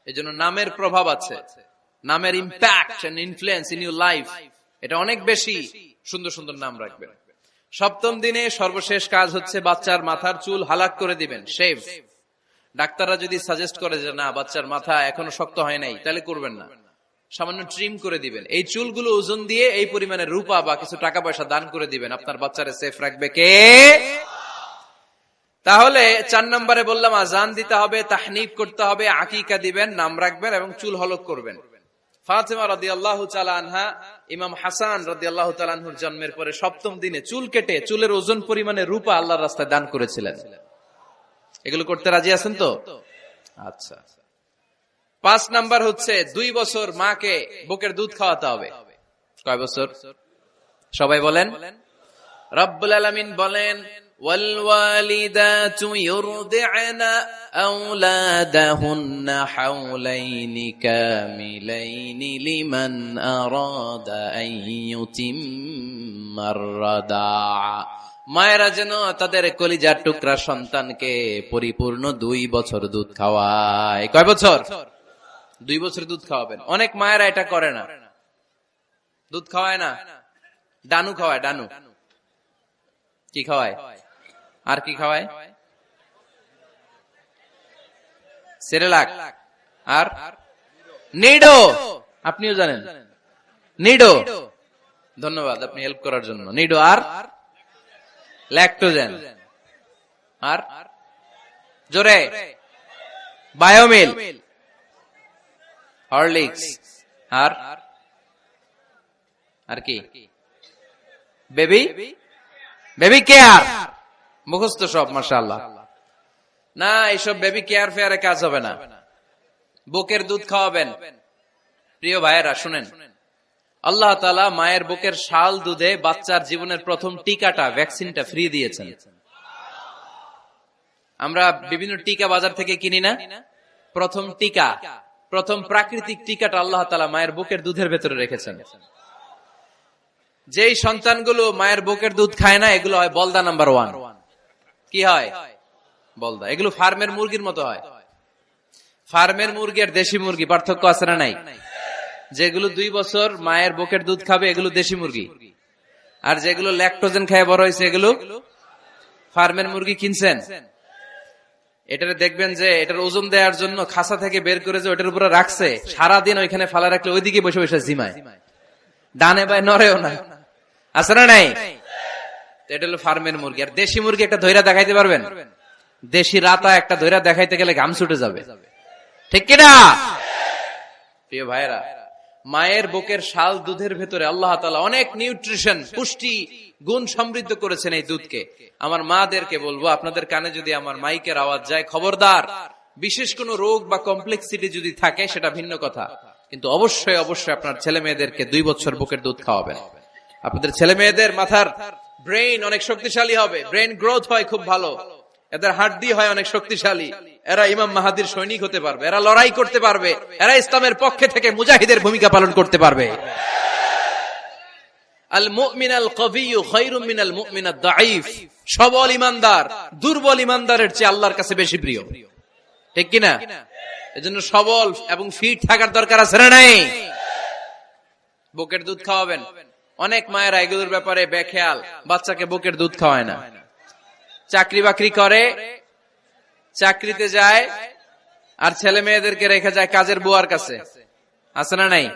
এই জন্য নামের প্রভাব আছে, নামের impact and influence in your life এটা অনেক বেশি। সুন্দর সুন্দর নাম রাখবেন। সপ্তম দিনে সর্বশেষ কাজ হচ্ছে বাচ্চার মাথার চুল হালাক করে দিবেন, শেভ। ডাক্তাররা যদি সাজেস্ট করে যে না বাচ্চার মাথা এখনো শক্ত হয় নাই, তাহলে করবেন না, সামান্য ট্রিম করে দিবেন। এই চুলগুলো ওজন দিয়ে এই পরিমাণে রূপা বা কিছু টাকা পয়সা দান করে দিবেন। আপনার বাচ্চারে সেফ রাখবে কে? তাহলে 4 নম্বরে বললাম আজান দিতে হবে, তাহনিক করতে হবে, আকিকা দিবেন, নাম রাখবেন এবং চুল হলক করবেন। ফাতেমা রাদিয়াল্লাহু তাআলা আনহা ইমাম হাসান রাদিয়াল্লাহু তাআলা আনহুর জন্মের পরে সপ্তম দিনে চুল কেটে চুলের ওজন পরিমাণে রূপা আল্লাহর রাস্তায় দান করেছিলেন। এগুলো করতে রাজি আছেন তো? আচ্ছা। 5 নাম্বার হচ্ছে 2 বছর মাকে বুকের দুধ খাওয়াতে হবে। কয় বছর? সবাই বলেন। রব্বুল আলামিন বলেন ওয়াল ওয়ালিদাতু ইউরদি'না আওলাদাহুন্না হাওলাইনি কামিলাইনি লিমান আরাদা আন ইউতিম্মার রাদা'a। মায়েরা যেন তাদের কলিজার টুকরা সন্তানকে পরিপূর্ণ 2 বছর দুধ খাওয়ায়। কয় বছর? 2 বছর দুধ খাওয়াবেন। অনেক মায়েরা এটা করে না, দুধ খাওয়ায় না, ডানু খাওয়ায়। ডানু কি খাওয়ায়? আর কি খাওয়ায়? সেরেলাক আর নিডো। আপনিও জানেন নিডো? ধন্যবাদ আপনি হেল্প করার জন্য। নিডো আর ল্যাকটোজেন আর জোরে বায়োমিল, হরলিক্স আর কি? Baby care. মুখস্থ সব মাশাআল্লাহ। না, এইসব বেবি কেয়ার ফেয়ারে কাজ হবে না। বুকের দুধ খাওয়াবেন। প্রিয় ভাইয়েরা শুনেন, আল্লাহ তাআলা মায়ের বুকের শাল দুধে বাচ্চার জীবনের প্রথম টিকাটা, ভ্যাকসিনটা ফ্রি দিয়েছেন। আমরা বিভিন্ন টিকা বাজার থেকে কিনি না? প্রথম টিকা, প্রথম প্রাকৃতিক টিকাটা আল্লাহ তাআলা মায়ের বুকের দুধের ভেতরে রেখেছেন। যেই সন্তানগুলো মায়ের বুকের দুধ খায় না, এগুলো হয় বলদা নাম্বার 1। কি হয়? বলদা। এগুলো ফার্মের মুরগির মতো হয়। ফার্মের মুরগি আর দেশি মুরগি পার্থক্য আছে না নাই? যেগুলো 2 বছর মায়ের বুকের দুধ খাবে এগুলো দেশি মুরগি, আর যেগুলো ল্যাকটোজেন খেয়ে বড় হয়েছে এগুলো ফার্মের মুরগি। কিনছেন? এটারে দেখবেন যে এটার ওজন দেওয়ার জন্য খাসা থেকে বের করে যে ওটার উপরে রাখছে, সারাদিন ওইখানে ফালা রাখলে ওইদিকে বসে বসে জিমায়, ডানে বাই নড়েও না। আছে না নাই? এটা হলো ফার্মের মুরগি। আর দেশি মুরগি একটা ধৈরা দেখাইতে পারবেন? দেশি রাতা একটা ধৈরা দেখাইতে গেলে ঘাম ছুটে যাবে, ঠিক কিনা? প্রিয় ভাইরা, মায়ের বুকের শাল দুধের ভেতরে আল্লাহ তাআলা অনেক নিউট্রিশন, পুষ্টি গুণ সমৃদ্ধ করেছেন এই দুধকে। আমার মাদেরকে বলবো, আপনাদের কানে যদি আমার মাইকের আওয়াজ যায়, খবরদার, বিশেষ কোনো রোগ বা কমপ্লেক্সিটি যদি থাকে সেটা ভিন্ন কথা, কিন্তু অবশ্যই অবশ্যই আপনার ছেলে মেয়েদেরকে 2 বছর বুকের দুধ খাওয়াবেন। আপনাদের ছেলে মেয়েদের মাথার ব্রেইন অনেক শক্তিশালী হবে, ব্রেইন গ্রোথ হয় খুব ভালো, এদের হাড্ডি হয় অনেক শক্তিশালী, এরা ইমাম মাহাদির সৈনিক হতে পারবে, এরা লড়াই করতে পারবে, এরা ইসলামের পক্ষে থেকে মুজাহিদের ভূমিকা পালন করতে পারবে। আল মুমিন আল কবিয়্যু খায়রুম মিনাল মুমিন আদ দাঈফ। সবল ঈমানদার দুর্বল ঈমানদারের চেয়ে আল্লাহর কাছে বেশি প্রিয়, ঠিক কি না? এজন্য সবল এবং ফিট থাকার দরকার আছে না নাই? বুকের দুধ খাওয়াবেন। অনেক মায়েরা এগুলোর ব্যাপারে বেখেয়াল, বাচ্চাকে বুকের দুধ খাওয়ায় না। চাকরি বাকরি করে, চাকরিতে যায়, আর ছেলে মেয়েদেরকে রেখে যায় কাজের বুয়ার কাছে, আছে না নাই?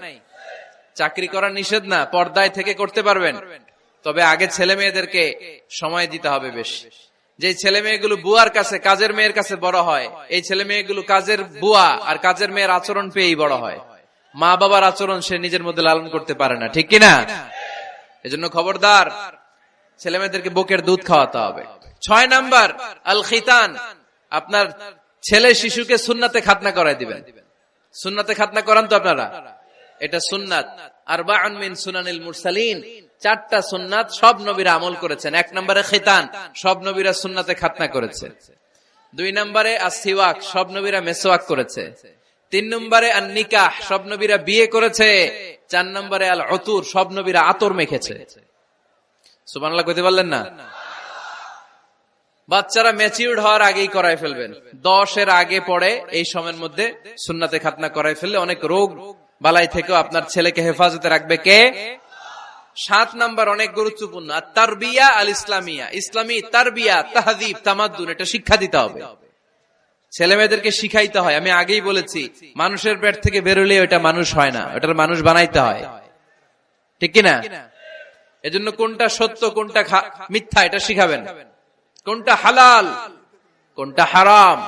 চাকরি করা নিষেধ না, পর্দায় থেকে করতে পারবেন, তবে আগে ছেলে মেয়েদেরকে সময় দিতে হবে বেশি। যে ছেলে মেয়েগুলো বুয়ার কাছে, কাজের মেয়ের কাছে বড় হয়, এই ছেলে মেয়েগুলো কাজের বুয়া আর কাজের মেয়ের আচরণ পেয়েই বড় হয়। মা বাবার আচরণ সে নিজের মধ্যে লালন করতে পারে না, ঠিক কিনা? এজন্য খবরদার, ছেলে মেয়েদেরকে বুকের দুধ খাওয়াতে হবে। 6 নাম্বার আল খিতান। আপনার ছেলে শিশুকে সুন্নাতে খাতনা করায় দিবেন। সুন্নাতে খাতনা করান তো আপনারা? এটা সুন্নাত। আরবাউন মিন সুনানিল মুরসালিন, 4টা সুন্নাত সব নবীরা আমল করেছেন। 1 নম্বরে খিতান, সব নবীরা সুন্নাতে খাতনা করেছে। 2 নম্বরে আসিওয়াক, সব নবীরা মেসওয়াক করেছে। 3 নম্বরে আন নিকাহ, সব নবীরা বিয়ে করেছে। 4 নম্বরে আল উতুর, সব নবীরা আতর মেখেছে। সুবহানাল্লাহ কইতে পারলেন না? বাচ্চারা ম্যাচিউরড হওয়ার আগেই করায় ফেলবেন। 10 এর আগে পড়ে এই সময়ের মধ্যে সুন্নাতে খাতনা করায় ফেললে অনেক রোগ বালাই থেকেও আপনার ছেলেকে হেফাজতে রাখবে কে? 7 নাম্বার অনেক গুরুত্বপূর্ণ, তারবিয়া আল ইসলামিয়া। ইসলামী তারবিয়া, তাহযীব, তামাদ্দুন, এটা শিক্ষা দিতে হবে। ছেলে মেয়েদেরকে শিখাইতে হয়। আমি আগেই বলেছি, মানুষের পেট থেকে বেরোলে ওটা মানুষ হয় না, ওটার মানুষ বানাইতে হয়, ঠিক কিনা? এজন্য কোনটা সত্য কোনটা মিথ্যা এটা শিখাবেন, কোনটা হালাল কোনটা হারাম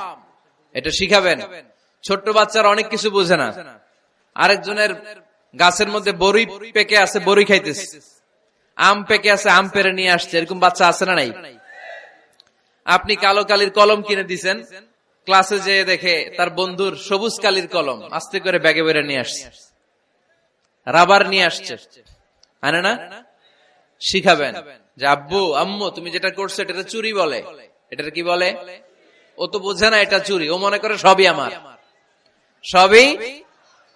এটা শিখাবেন। ছোট্ট বাচ্চারা অনেক কিছু বোঝে না। আরেকজনের গাছের মধ্যে বড়ি পেকে আছে, বড়ি খাইতেছে, আম পেকে আছে, আম পেরে নিয়ে আসছে, এরকম বাচ্চা আছে না নাই? আপনি কালো কালির কলম কিনে দিছেন, ক্লাসে যেয়ে দেখে তার বন্ধুর সবুজ কালির কলম, আস্তে করে ব্যাগে বেরে নিয়ে আসছে, রাবার নিয়ে আসছে, আনে না? শিখাবেন যে আব্বু আম্মু তুমি যেটা করছো এটা চুরি বলে, এটা কি বলে? ও তো বোঝে না এটা চুরি, ও মনে করে সবই আমার, সবই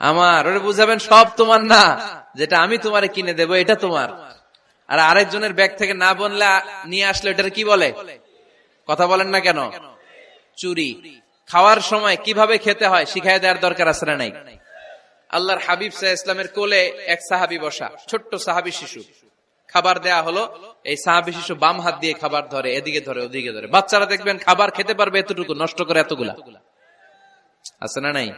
আমার। ওরে বুঝাবেন সব তোমার না, যেটা আমি তোমারে কিনে দেবো এটা তোমার। আর আরেকজনের ব্যাগ থেকে না বললে নিয়ে আসলে এটার কি বলে? কথা বলেন না কেন? চুরি। খাওয়ার সময় কিভাবে খেতে হয় শিখাই দেওয়ার দরকার আছে না নাই? আল্লাহর হাবিব সাল্লাল্লাহু আলাইহি ওয়াসাল্লামের কোলে এক সাহাবী বসা, ছোট্ট সাহাবী শিশু, খাবার দেয়া হলো, এই সাহাবী শিশু বাম হাত দিয়ে খাবার ধরে, এদিকে ধরে ওদিকে ধরে। বাচ্চারা দেখবেন খাবার খেতে পারবে এতটুকু, নষ্ট করে এতগুলা, আছে না নাই?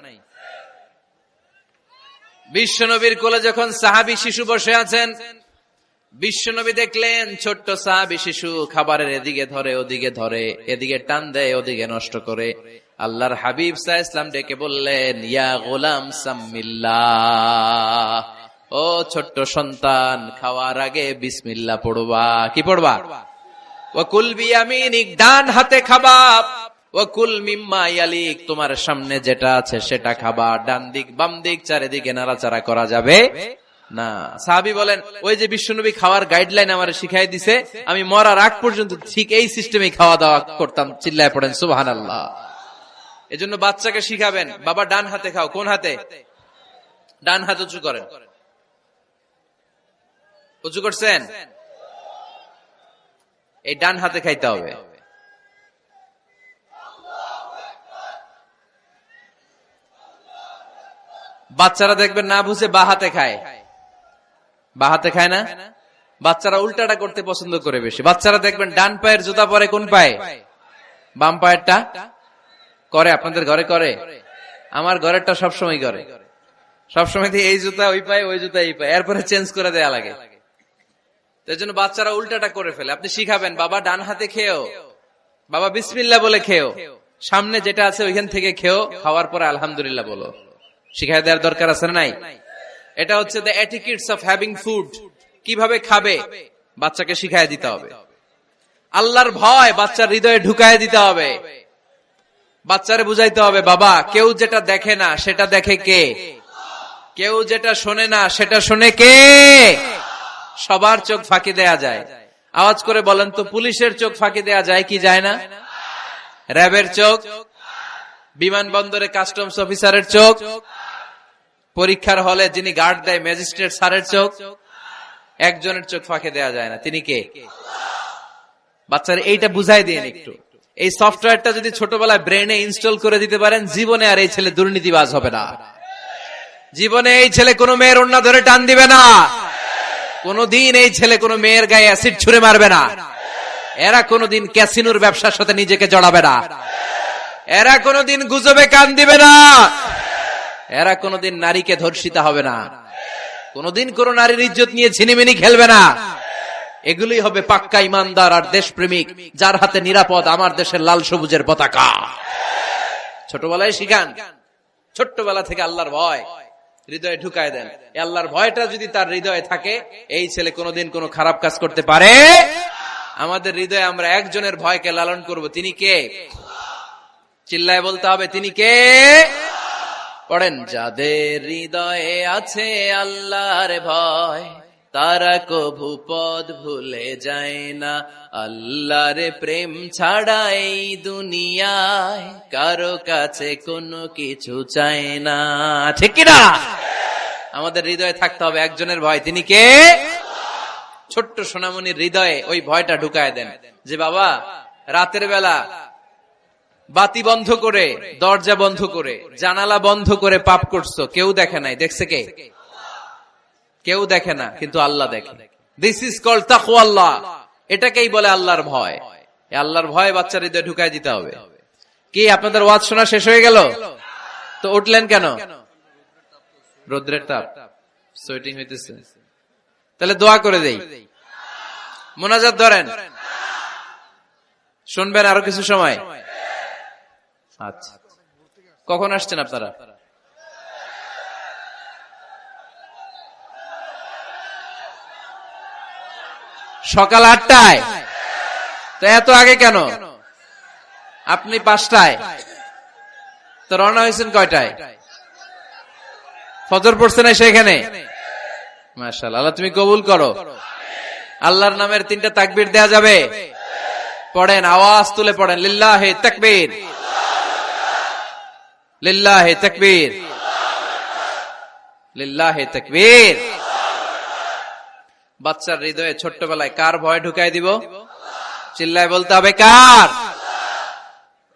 বিশ্বনবীর কোলে যখন সাহাবী শিশু বসে আছেন, বিশ্বনবী দেখলেন ছোট্ট সাহাবী শিশু খাবারের এদিকে ধরে ওদিকে ধরে, এদিকে টান দেয় ওদিকে নষ্ট করে। আল্লাহর হাবিব সাল্লাল্লাহু আলাইহি ওয়াসাল্লাম ডেকে বললেন, ইয়া গোলাম সাম্মিল্লাহ, ও ছোট্ট সন্তান, খাওয়ার আগে বিসমিল্লাহ পড়বা। কি পড়বা? ওয়া কুল বিয়ামিনিক, ডান হাতে খাবা, ওয়া কুল মিম্মা ইয়ালিক, তোমার সামনে যেটা আছে সেটা খাবা, ডান দিক বাম দিক চারিদিকে নাড়াচাড়া করা যাবে না। সাহাবী বলেন, ওই যে বিশ্বনবী খাওয়ার গাইডলাইন আমারে শিখাই দিছে, আমি মরার আগ পর্যন্ত ঠিক এই সিস্টেমে খাওয়া দাওয়া করতাম। চিল্লায় পড়েন সুবহানাল্লাহ। এজন্য বাচ্চাকে শিখাবেন, বাবা ডান হাতে খাও। কোন হাতে? ডান হাত উঁচু করেন। উঁচু করছেন? এই ডান হাতে খাইতে হবে। বাচ্চারা দেখবেন না বুঝে বা হাতে খায়, বা হাতে খায় না। বাচ্চারা উল্টাটা করতে পছন্দ করে বেশি। বাচ্চারা দেখবেন ডান পায়ের জুতা পরে কোন পায়ে? বাম পায়েরটা করে। আপনাদের ঘরে করে? আমার ঘরেরটা সবসময় করে। সবসময় এই জুতা ওই পায়ে, ওই জুতা এই পায়ে, এরপরে চেঞ্জ করে দেয়া লাগে। তাই জন্য বাচ্চারা উল্টাটা করে ফেলে। আপনি শিখাবেন, বাবা ডান হাতে খেও, বাবা বিসমিল্লাহ বলে খেও, সামনে যেটা আছে ওইখান থেকে খেও, খাওয়ার পরে আলহামদুলিল্লাহ বলো। শিখাই দেওয়ার দরকার আছে না নাই? এটা হচ্ছে the etiquettes of having food, কিভাবে খাবে বাচ্চাকে শিখাই দিতে হবে। আল্লাহর ভয় বাচ্চার হৃদয়ে ঢুকায় দিতে হবে। বাচ্চারে বুঝাইতে হবে, বাবা কেউ যেটা দেখে না সেটা দেখে কে, কেউ যেটা শোনে না সেটা শোনে কে। সবার চোখ ফাঁকি দেয়া যায়। আওয়াজ করে বলেন তো, পুলিশের চোখ ফাঁকি দেয়া যায় কি যায় না? র্যাবের চোখ, বিমানবন্দরে কাস্টমস অফিসারের চোখ, পরীক্ষার হলে যিনি গার্ড দেয় ম্যাজিস্ট্রেট স্যারের চোখ, একজনের চোখ ফাঁকি দেয়া যায় না, তিনি কে? বাচ্চার এইটা বুঝাই দিন একটু। এই সফটওয়্যারটা যদি ছোটবেলায় ব্রেনে ইনস্টল করে দিতে পারেন, জীবনে আর এই ছেলে দুর্নীতিবাজ হবে না। জীবনে এই ছেলে কোনো মেয়ের ওড়না ধরে টান দিবে না। কোনদিন এই ছেলে কোনো মেয়ের গায়ে অ্যাসিড ছুঁড়ে মারবে না। এরা কোনদিন ক্যাসিনোর ব্যবসার সাথে নিজেকে জড়াবে না। এরা কোনদিন গুজবে কান দিবে না। এরা কোনদিন নারীকে ধর্ষিতা হবে না। কোনদিন কোন নারীর ইজ্জত নিয়ে ছিনিমিনি খেলবে না। এগুলোই হবে পাক্কা ইমানদার আর দেশপ্রেমিক, যার হাতে নিরাপদ আমার দেশের লাল সবুজের পতাকা। ছোটবেলায় শিখান, ছোট্টবেলা থেকে আল্লাহর ভয় হৃদয়ে ঢুকায় দেন। আল্লাহর ভয়টা যদি তার হৃদয়ে থাকে, এই ছেলে কোনোদিন কোনো খারাপ কাজ করতে পারে। আমাদের হৃদয়ে আমরা একজনের ভয়কে লালন করব, তিনি কে? চিল্লায় বলতে হবে, তিনি কে? পড়েন, যাদের হৃদয়ে আছে আল্লাহর ভয়, তারা কভু পথ ভুলে যায় না। আল্লাহর প্রেম ছাড়া এই দুনিয়ায় কারো কাছে কোনো কিছু চায় না। ঠিক কিনা? আমাদের হৃদয়ে থাকতে হবে একজনের ভয়, তিনি কে? ছোট্ট সোনামণির হৃদয়ে ওই ভয়টা ঢুকায় দেন যে বাবা রাতের বেলা বাতি বন্ধ করে, দরজা বন্ধ করে, জানালা বন্ধ করে পাপ করছো, কেউ দেখে নাই, দেখছে কে? কেউ দেখে না, কিন্তু আল্লাহ দেখে। দিস ইজ কল্ড তাকওয়াল্লাহ। এটাকেই বলে আল্লাহর ভয়। এই আল্লাহর ভয় বাচ্চার হৃদয়ে ঢুকায় দিতে হবে। কি আপনাদের ওয়াজ শোনা শেষ হয়ে গেল? তো উঠলেন কেন? রৌদ্রের তাপ, সোয়েটিং হইতেছে। তাহলে দোয়া করে দেই, মোনাজাত ধরেন, শুনবেন আরো কিছু সময়। আচ্ছা, কখন আসছেন আপনারা? সকাল 8টায়। তো এত আগে কেন? আপনি 5টায়, তো রওনা হয়েছেন কয়টায়? ফজর পড়ছে না সেখানে? মাশাআল্লাহ, আল্লাহ তুমি কবুল করো। আল্লাহর নামের 3টা তাকবীর দেয়া যাবে? পড়েন, আওয়াজ তুলে পড়েন, লিল্লাহি তাকবীর, লিল্লাহি তাকবীর, লিল্লাহি তাকবীর। বাচ্চার হৃদয়ে ছোট্টবেলায় কার ভয় ঢুকাই দিব? চিল্লায় বলতে হবে, কার?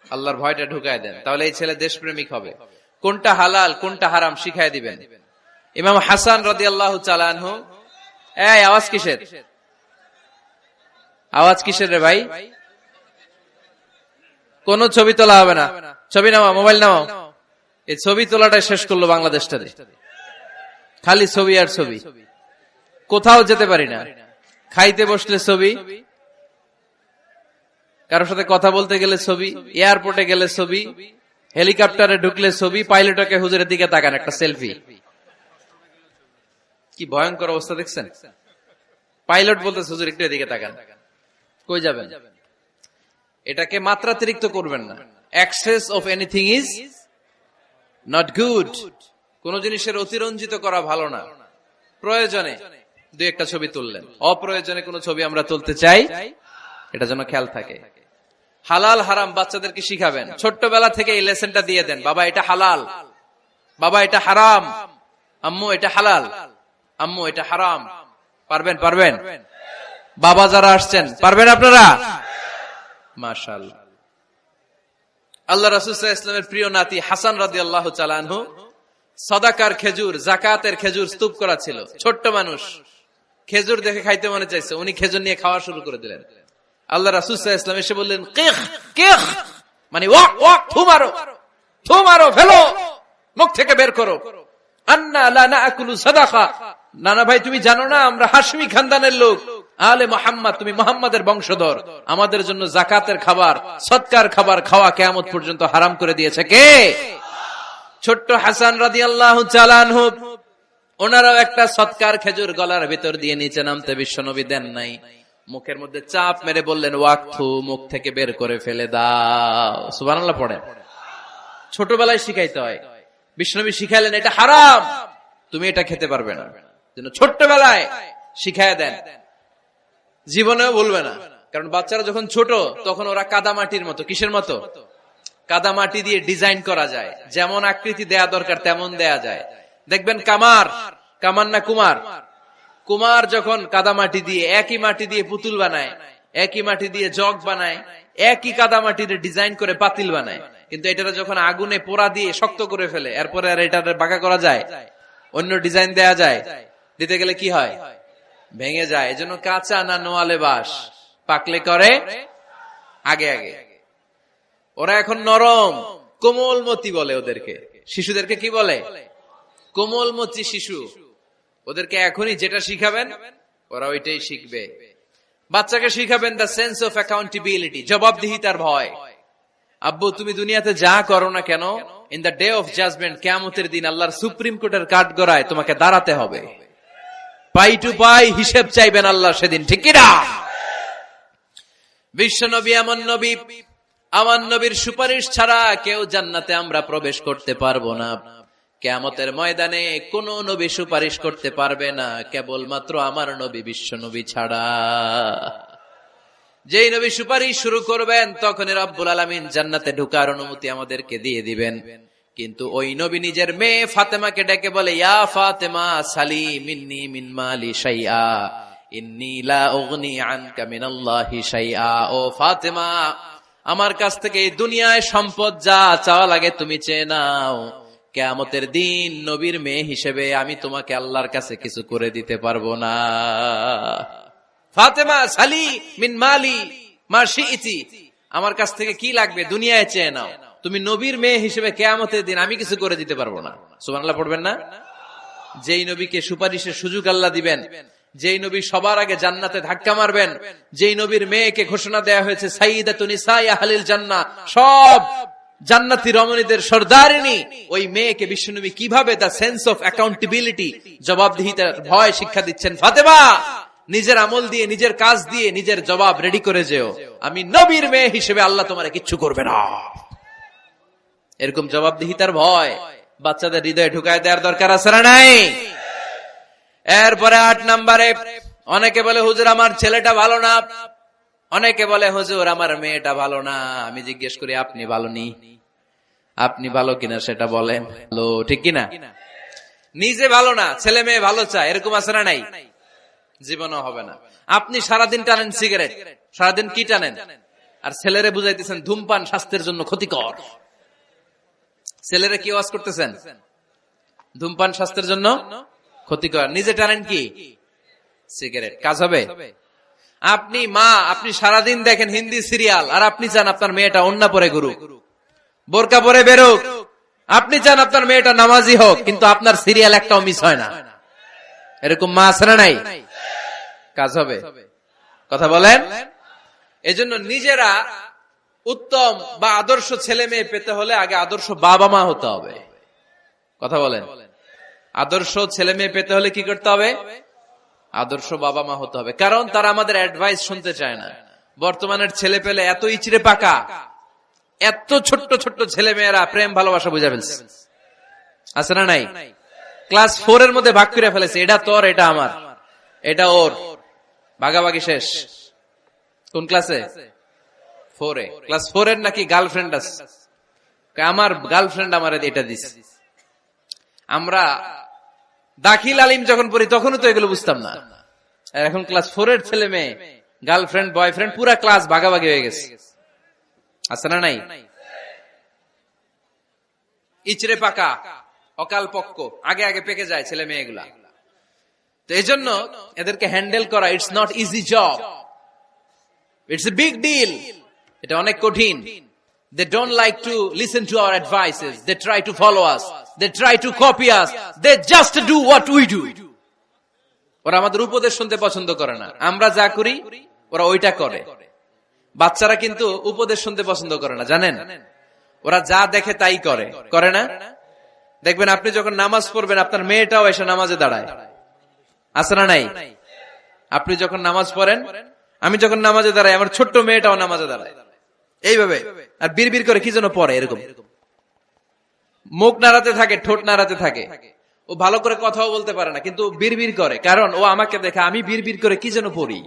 আল্লাহর ভয়টা ঢুকায় দেন, তাহলে এই ছেলে দেশপ্রেমিক হবে। কোনটা হালাল কোনটা হারাম শিখাই দিবেন। ইমাম হাসান রাদিয়াল্লাহু তাআলা আনহু, এই আওয়াজ কিসের? আওয়াজ কিসের রে ভাই? কোন ছবি তোলা হবে না। ছবি নামাও, মোবাইল নামাও। এই ছবি তোলাটা শেষ করলো বাংলাদেশটাতে, খালি ছবি আর ছবি। কোথাও যেতে পারি না, খাইতে বসলে ছবি, কারোর সাথে কথা বলতে গেলে ছবি, এয়ারপোর্টে গেলে ছবি, হেলিকপ্টারে ঢুকলে ছবি, পাইলটকে হুজুরের দিকে তাকান, একটা সেলফি। কি ভয়ঙ্কর অবস্থা দেখছেন? পাইলট বলতেছে হুজুর একটু এদিকে তাকান। কই যাবেন? এটাকে মাত্রাতিরিক্ত করবেন না। Access of anything is not good. কোন জিনিসের অতিরঞ্জিত করা ভালো না। প্রয়োজনে 2-1টা ছবি তুললেন, অপ্রয়োজনে কোন ছবি আমরা তুলতে চাই, এটা যেন খেয়াল থাকে। হালাল হারাম বাচ্চাদেরকে শিখাবেন, ছোট্টবেলা থেকে এই লেসনটা দিয়ে দেন। বাবা এটা হালাল, বাবা এটা হারাম, আম্মু এটা হালাল, আম্মু এটা হারাম। পারবেন? পারবেন? বাবা যারা আসছেন পারবেন আপনারা? মাশাআল্লাহ। আল্লাহ রাসূল সাল্লাল্লাহু আলাইহি ওয়াসাল্লামের প্রিয় নাতি হাসান রাদিয়াল্লাহু তাআলা আনহু সাদাকার খেজুর, যাকাতের খেজুর স্তূপ করা ছিল। ছোট্ট মানুষ, খেজুর দেখে খাইতে মনে চাইছে, উনি খেজুর নিয়ে খাওয়া শুরু করে দিলেন। আল্লাহ রাসূল সাল্লাল্লাহু আলাইহি ওয়াসাল্লাম এসে বললেন, কিখ কিখ, মানে ওয়াক ওয়াক, থু মারো, থু মারো, ফেলো, মুখ থেকে বের করো। আন্না লা নাআকুলু সাদাকা, নানা ভাই তুমি জানো না আমরা হাশমি খানদানের লোক, আলে মুহাম্মদ, তুমি মুহাম্মাদের বংশধর, আমাদের জন্য যাকাতের খাবার, সদকার খাবার খাওয়া কিয়ামত পর্যন্ত হারাম করে দিয়েছে কে? ছোট্ট হাসান রাদিয়াল্লাহু তাআলা আনহু, ওনারাও একটা সৎকার খেজুর গলার ভিতর দিয়ে নিচে নামতে বিশ্বনবী দেন নাই। মুখের মধ্যে চাপ মেরে বললেন, ওয়াক্থু, মুখ থেকে বের করে ফেলে দাও। সুবহানাল্লাহ পড়েন। ছোটবেলায় শিখাইতে হয়। বিশ্বনবী শিখাইলেন এটা হারাম, তুমি এটা খেতে পারবে না। ছোট্টবেলায় শিখাইয়া দেন, জীবনেও বলবে না। কারণ বাচ্চারা যখন ছোট তখন ওরা কাদামাটির মতো। কিসের মতো? কাদামাটি দিয়ে ডিজাইন করা যায়, যেমন আকৃতি দেয়া দরকার তেমন দেয়া যায়। দেখবেন কামার না কুমার যখন কাদামাটি দিয়ে, একই মাটি দিয়ে পুতুল বানায়, একই মাটি দিয়ে জগ বানায়, একই কাদামাটির ডিজাইন করে পাতিল বানায়, কিন্তু এটা যখন আগুনে পোড়া দিয়ে শক্ত করে ফেলে, এরপরে আর এটা বাঁকা করা যায়, অন্য ডিজাইন দেয়া যায়, দিতে গেলে কি হয়? ভেঙে যায়। এজন্য কাঁচা না নোয়ালে বাস, পাকলে করে আগে আগে। ওরা এখন নরম, কোমলমতি বলে ওদেরকে। শিশুদেরকে কি বলে? কোমলমতি শিশু। ওদেরকে এখনই যেটা শিখাবেন ওরা ওইটাই শিখবে। বাচ্চাকে শিখাবেন দ্য সেন্স অফ অ্যাকাউন্টেবিলিটি, জবাবদিহিতার ভয়। আব্বু, তুমি দুনিয়াতে যা করো না কেন, in the day of judgement, কিয়ামতের দিন আল্লাহর সুপ্রিম কোর্টের কাঠগড়ায় তোমাকে দাঁড়াতে হবে। পাই টু পাই হিসেব চাইবেন আল্লাহ সেদিন, ঠিক কি না? বিশ্ব নবী এমন নবী, আমার নবীর সুপারিশ ছাড়া কেউ জান্নাতে আমরা প্রবেশ করতে পারবো না। কিয়ামতের ময়দানে কোন নবী সুপারিশ করতে পারবে না, কেবলমাত্র আমার নবী বিশ্ব নবী ছাড়া। যেই নবী সুপারিশ শুরু করবেন তখনই রব্বুল আলামিন জান্নাতে ঢোকার অনুমতি আমাদেরকে দিয়ে দিবেন। কিন্তু ওই নবী নিজের মেয়ে ফাতেমাকে ডেকে বলে, ইয়া ফাতেমা সালি মিন্নি মিন মালি শাইআ ইন্নী লা উগনি আনকা মিনাল্লাহি শাইআ। ও ফাতেমা, আমার কাছ থেকে এই দুনিয়ায় সম্পদ যা চাওয়া লাগে তুমি চেয়ে নাও, কিয়ামতের দিন নবীর মেয়ে হিসেবে আমি তোমাকে আল্লাহর কাছে কিছু করে দিতে পারবো না। ফাতেমা সালি মিন মালি মা শিইতি, আমার কাছ থেকে কি লাগবে দুনিয়ায় চেয়ে নাও, তুমি নবীর মেয়ে হিসেবে কিয়ামতের দিন আমি কিছু করে দিতে পারবো না। সুবহানাল্লাহ পড়বেন না? যেই নবীকে সুপারিশের সুযোগ আল্লাহ দিবেন, যেই নবী সবার আগে জান্নাতে ধাক্কা মারবেন, যেই নবীর মেয়েকে ঘোষণা দেয়া হয়েছে সাইয়্যিদাতুন নিসাই আহলিল জান্নাহ, সব জান্নাতি রমণীদের সর্দারিনী, ওই মেয়েকে বিশ্বনবী কিভাবে দ্য সেন্স অফ অ্যাকাউন্টেবিলিটি, জবাবদিহিতার ভয় শিক্ষা দিচ্ছেন। ফাতেমা, নিজের আমল দিয়ে, নিজের কাজ দিয়ে নিজের জবাব রেডি করে যেও, আমি নবীর মেয়ে হিসেবে আল্লাহ তোমার কিচ্ছু করবে না। এরকম জবাবদিহিতার ভয় বাচ্চাদের হৃদয়ে ঢুকায় দেওয়ার দরকার আছে না নাই? এরপরে 8 নম্বরে, অনেকে বলে হুজুর আমার ছেলেটা ভালো না, অনেকে বলে হুজুর আমার মেয়েটা ভালো না। আমি জিজ্ঞেস করি আপনি ভালো নি? আপনি ভালো কিনা সেটা বলেন। ভালো, ঠিক কিনা? নিজে ভালো না, ছেলে মেয়ে ভালো চায়, এরকম আছে না নাই? জীবনও হবে না। আপনি সারাদিন টানেন সিগারেট, সারাদিন কি টানেন, আর ছেলেরে বুঝাইতেছেন ধূমপান স্বাস্থ্যের জন্য ক্ষতিকর। ছেলেরে কি ওয়াজ করতেছেন? ধূমপান স্বাস্থ্যের জন্য ক্ষতিকর। নিজে টানেন কি? সিগারেট। কাজ হবে? আপনি মা, আপনি সারাদিন দেখেন হিন্দি সিরিয়াল, আর আপনি চান আপনার মেয়েটা ওন্না পরে ঘুরুক, বোরকা পরে বেরোক, আপনি চান আপনার মেয়েটা নামাজি হোক, কিন্তু আপনার সিরিয়াল একটাও মিস হয় না। এরকম মা আছে না নাই? কাজ হবে? কথা বলেন। এজন্য নিজেরা উত্তম বা আদর্শ ছেলে মেয়ে পেতে হলে আগে আদর্শ বাবা মা হতে হবে। কথা বলেন। আদর্শ ছেলে মেয়ে পেতে হলে কি করতে হবে? আদর্শ বাবা মা হতে হবে। কারণ তারা আমাদের অ্যাডভাইস শুনতে চায় না। বর্তমানের ছেলে পেলে এত ইচড়ে পাকা, এত ছোট্ট ছোট্ট ছেলে মেয়েরা প্রেম ভালোবাসা বুঝা ফেলছে, আছে না নাই? ক্লাস 4 এর মধ্যে ভাগ করে ফেলেছে, এটা তোর, এটা আমার, এটা ওর, ভাগাভাগি শেষ। কোন ক্লাসে? 4 এ। ক্লাস 4 এর নাকি গার্লফ্রেন্ড আছে, আমার গার্লফ্রেন্ড আমার এটা দিছে। আমরা দাখিল আলিম যখন পড়ি তখনও তো এগুলো বুঝতাম না। এখন ক্লাস 4 এর ছেলে মেয়ে গার্লফ্রেন্ড বয়ফ্রেন্ড পুরা ক্লাস ভাগাভাগি হয়ে গেছে, আছে না নাই? ইচড়ে পাকা, অকাল পক্ক, আগে আগে পেকে যায় ছেলে মেয়েগুলা। তো এই জন্য এদেরকে হ্যান্ডেল করা, it's not easy job, it's a big deal. এটা অনেক কঠিন। They don't like to listen to our advices. They try to follow us. They try to copy us. They just do what we do. ওরা আমাদের উপদেশ শুনতে পছন্দ করে না। আমরা যা করি ওরা ওইটা করে। বাচ্চারা কিন্তু উপদেশ শুনতে পছন্দ করে না, জানেন? ওরা যা দেখে তাই করে, করে না? দেখবেন আপনি যখন নামাজ পড়বেন আপনার মেয়েটাও এসে নামাজে দাঁড়ায়, আছে না নাই? আপনি যখন নামাজ পড়েন, আমি যখন নামাজে দাঁড়াই, আমার ছোট্ট মেয়েটাও নামাজে দাঁড়ায় এইভাবে, আর বিড়বিড় করে কি যেন পড়ে, এরকম মুখ নাড়াতে থাকে, ঠোঁট নাড়াতে থাকে। ও ভালো করে কথাও বলতে পারে না, কিন্তু বিড়বিড় করে, কারণ ও আমাকে দেখে আমি বিড়বিড় করে কি যেন পড়ি।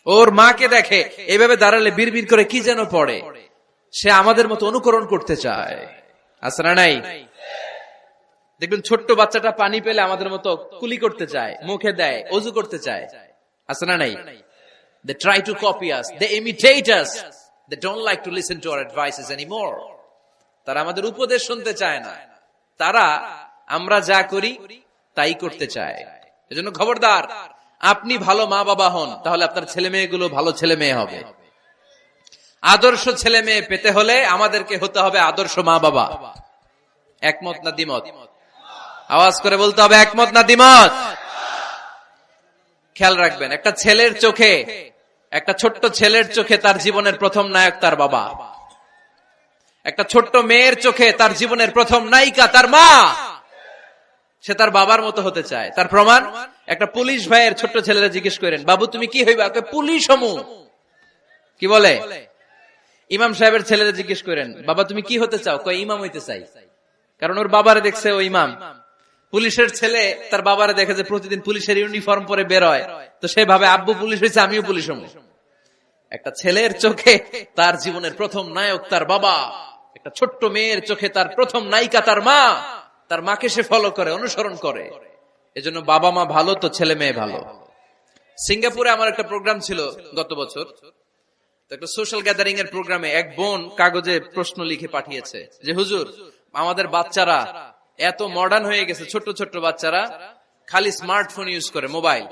ওর মাকে দেখে এইভাবে দাঁড়ালে বিড়বিড় করে কি যেন পড়ে। সে আমাদের মতো অনুকরণ করতে চায়, আছে না নাই? দেখবেন ছোট্ট বাচ্চাটা পানি পেলে আমাদের মতো কুলি করতে চায়, মুখে দেয়, অজু করতে চায়, আছে না নাই? They try to copy us, they imitate us, they don't like to listen to our advices anymore. তারা আমাদের উপদেশ শুনতে চায় না, তারা আমরা যা করি তাই করতে চায়। এজন্য খবরদার, আপনি ভালো মা বাবা হন, তাহলে আপনার ছেলে মেয়েগুলো ভালো ছেলে মেয়ে হবে। আদর্শ ছেলে মেয়ে পেতে হলে আমাদেরকে হতে হবে আদর্শ মা বাবা। একমত না দ্বিমত? আওয়াজ করে বলতে হবে, একমত না দ্বিমত? খেয়াল রাখবেন, একটা ছেলের চোখে, একটা ছোট্ট ছেলের চোখে তার জীবনের প্রথম নায়ক তার বাবা। একটা ছোট্ট মেয়ের চোখে তার জীবনের প্রথম নায়িকা তার মা। সে তার বাবার মতো হতে চায়। তার প্রমাণ, একটা পুলিশ ভাইয়ের ছোট্ট ছেলেরা জিজ্ঞেস করেন, বাবু তুমি কি হইবা? পুলিশ হমু। কি বলে? ইমাম সাহেবের ছেলেরা জিজ্ঞেস করেন, বাবা তুমি কি হতে চাও? কয় ইমাম হইতে চাই। কারণ ওর বাবারে দেখছে ও ইমাম। পুলিশের ছেলে তার বাবারে দেখে যে প্রতিদিন পুলিশের ইউনিফর্ম পরে বের হয়, তো সে ভাবে আব্বু পুলিশ হয়েছে, আমিও পুলিশ হবো। একটা ছেলের চোখে তার জীবনের প্রথম নায়ক তার বাবা, একটা ছোট্ট মেয়ের চোখে তার প্রথম নায়িকা তার মা। তার মাকে সে ফলো করে, অনুসরণ করে। এজন্য বাবা মা ভালো তো ছেলে মেয়ে ভালো। সিঙ্গাপুরে আমার একটা প্রোগ্রাম ছিল গত বছর, একটা সোশ্যাল গ্যাদারিং এর প্রোগ্রামে এক বোন কাগজে প্রশ্ন লিখে পাঠিয়েছে যে হুজুর, আমাদের বাচ্চারা এত মডার্ন হয়ে গেছে, ছোট্ট ছোট্ট বাচ্চারা খালি স্মার্টফোন ইউজ করে, মোবাইল।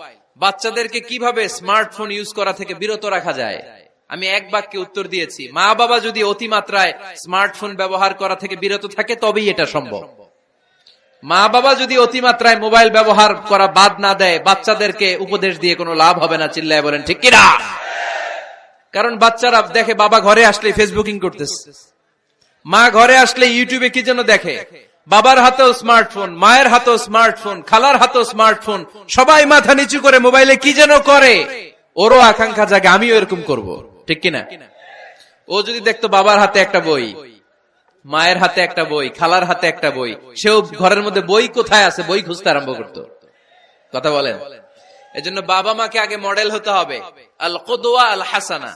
বাচ্চাদেরকে কিভাবে স্মার্টফোন ইউজ করা থেকে বিরত রাখা যায়? আমি এক বাক্যে উত্তর দিয়েছি, মা বাবা যদি অতিমাত্রায় স্মার্টফোন ব্যবহার করা থেকে বিরত থাকে তবেই এটা সম্ভব। মা বাবা যদি অতিমাত্রায় মোবাইল ব্যবহার করা বাদ না দেয়, বাচ্চাদেরকে উপদেশ দিয়ে কোনো লাভ হবে না। চিল্লায় বলেন ঠিক কিনা? কারণ বাচ্চারা দেখে বাবা ঘরে আসলে ফেসবুকিং করতেছে, মা ঘরে আসলে ইউটিউবে কি যেন দেখে। বাবার হাতেও স্মার্টফোন, মায়ের হাতেও স্মার্টফোন, খালার হাতেও স্মার্টফোন, সবাই মাথা নিচু করে মোবাইলে কি যেন করে। ওরও আকাঙ্ক্ষা জাগে আমিও এরকম করব, ঠিক কিনা? ও যদি দেখতো বাবার হাতে একটা বই, মায়ের হাতে একটা বই, খালার হাতে একটা বই, সেও ঘরের মধ্যে বই কোথায় আছে বই খুঁজতে আরম্ভ করতো। কথা বলেন? এজন্য বাবা মাকে আগে মডেল হতে হবে, আল কুদওয়া আল হাসানা।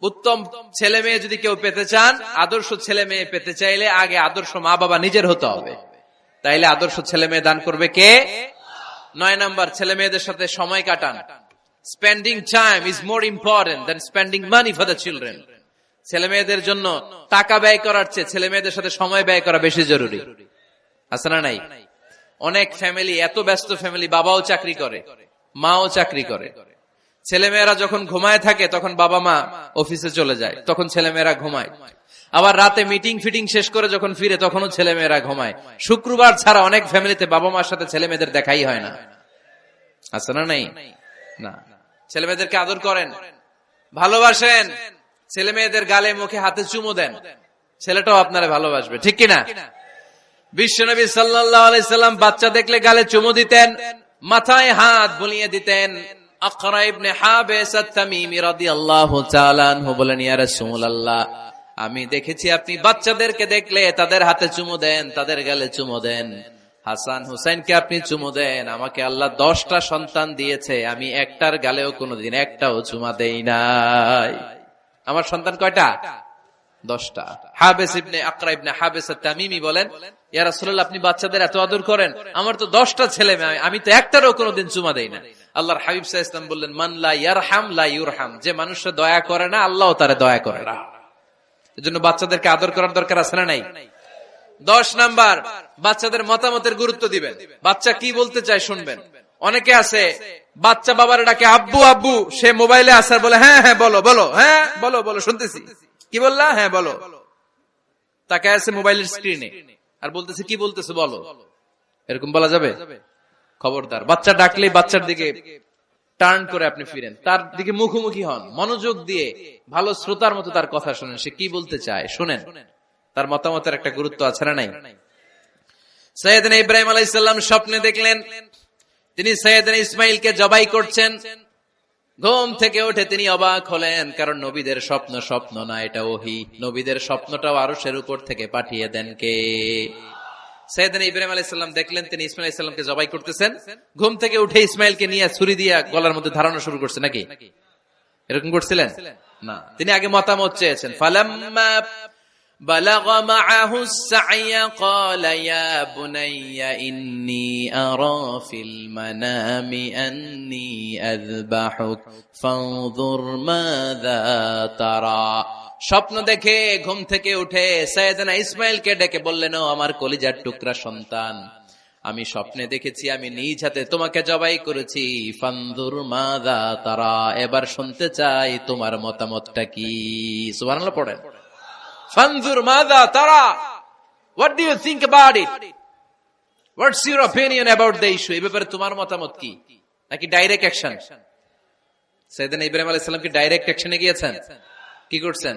উত্তম ছেলে মেয়ে যদি কেউ পেতে চান, আদর্শ ছেলে মেয়ে পেতে চাইলে আগে আদর্শ মা বাবা নিজের হতে হবে। তাইলে আদর্শ ছেলে মেয়ে দান করবে কে? 9 নাম্বার, ছেলে মেয়েদের সাথে সময় কাটান। Spending time is more important than spending money for the children. ছেলে মেয়েদের জন্য টাকা ব্যয় করার চেয়ে ছেলে মেয়েদের সাথে সময় ব্যয় করা বেশি জরুরি, আছে না নাই? অনেক ফ্যামিলি, এত ব্যস্ত ফ্যামিলি, বাবাও চাকরি করে, মাও চাকরি করে। ছেলে মেয়েরা যখন ঘুমায় থাকে তখন বাবা মা অফিসে চলে যায়, তখন ছেলে মেয়েরা ঘুমায়। আবার রাতে মিটিং ফিটিং শেষ করে যখন ফিরে তখনও ছেলে মেয়েরা ঘুমায়। শুক্রবার ছাড়া অনেক ফ্যামিলিতে বাবা মার সাথে ছেলে মেয়েদের দেখাই হয় না, আছে না নাই? না। ছেলে মেয়েদেরকে আদর করেন, ভালোবাসেন, ছেলে মেয়েদের গালে মুখে হাতে চুমু দেন, ছেলেটাও আপনারা ভালোবাসবে, ঠিক কিনা? বিশ্বনবী সাল্লাল্লাহু আলাইহি সাল্লাম বাচ্চা দেখলে গালে চুমু দিতেন, মাথায় হাত বুলিয়ে দিতেন। আকরা ইবনে হাবিস আত-তামিমি রাদিয়াল্লাহু তাআলা আনহু বলেন, ইয়া রাসূলুল্লাহ, আমি দেখেছি আপনি বাচ্চাদেরকে দেখলে তাদের হাতে চুমু দেন, তাদের গালে চুমু দেন। হাসান হুসাইনকে আপনি চুমু দেন। আমাকে আল্লাহ 10টা সন্তান দিয়েছে, আমি একটার গালেও কোনোদিন একটাও চুমা দেই নাই। আমার সন্তান কয়টা? 10টা। হাবিস ইবনে আকরা ইবনে হাবিস আত-তামিমি বলেন, ইয়া রাসূলুল্লাহ, আপনি বাচ্চাদের এত আদর করেন, আমার তো 10টা ছেলে মেয়ে, আমি তো একটারও কোনোদিন চুমা দেই না। আল্লাহর হাবিব সাল্লাল্লাহু আলাইহি ওয়াসাল্লাম বললেন, মান লা ইয়ারহাম লা ইউরহাম। যে মানুষে দয়া করে না, আল্লাহও তারে দয়া করে না। এজন্য বাচ্চাদেরকে আদর করার দরকার আছে না নাই? 10 নাম্বার, বাচ্চাদের মতামতের গুরুত্ব দিবেন। বাচ্চা কি বলতে চায় শুনবেন। অনেকে আছে বাচ্চা বাবার ডাকে আব্বু আব্বু, সে মোবাইলে আসার বলে হ্যাঁ হ্যাঁ বলো বলো, হ্যাঁ বলো বলো শুনতেছি, কি বললা, হ্যাঁ বলো। তাকে আছে মোবাইলের স্ক্রিনে আর বলতেছে কি বলতেছে বলো। এরকম বলা যাবে? খবরদার। বাচ্চা ডাকলে বাচ্চার দিকে টার্ন করে আপনি ফিরেন, তার দিকে মুখোমুখি হন, মনোযোগ দিয়ে ভালো শ্রোতার মতো তার কথা শুনেন, সে কি বলতে চায় শুনেন। তার মতামতের একটা গুরুত্ব আছে না নাই? সাইয়েদনা ইব্রাহিম আলাইহিস সালাম স্বপ্নে দেখলেন তিনি সাইয়েদনা ইসমাইলকে জবাই করছেন। ঘুম থেকে উঠে তিনি অবাক হলেন, কারণ নবীদের স্বপ্ন স্বপ্ন না, এটা ওহী। নবীদের স্বপ্নটাও আরশের উপর থেকে পাঠিয়ে দেন কে? সাইয়েদনা ইব্রাহিম আলাইহিস সালাম দেখলেন তিনি ইসমাইল আলাইহিস সালামকে জবাই করতেছেন। ঘুম থেকে উঠে ইসমাইলকে নিয়ে ছুরি দিয়ে গলার মধ্যে ধারানো শুরু করছে নাকি? এরকম করছিলেন না, তিনি আগে মতামত চেয়েছেন। ফালাম্মা বালাগা মাআহু সা'য়া ক্বালা ইয়া বুনাইয়া ইন্নী আরা ফিল মানামি আন্নী আযবাহুক ফানজুর মাযা তারা। স্বপ্ন দেখে ঘুম থেকে উঠে সাইয়েদনা ইসমাইলকে ডেকে বললেন, ও আমার কলিজার টুকরা সন্তান, আমি স্বপ্নে দেখেছি আমি নিজ হাতে তোমাকে জবাই করেছি। ফানজুর মাযা তারা, এবার শুনতে চাই তোমার মতামতটা কি? সুবহানাল্লাহ পড়েন। ফানজুর মাযা তারা, what do you think about it? What's your opinion about the issue? এই ব্যাপারে তোমার মতামত কি? নাকি ডাইরেক্ট অ্যাকশন? সাইয়েদনা ইব্রাহিম আলাইহিস সালাম কি ডাইরেক্ট অ্যাকশনে গিয়েছেন? কি করছেন?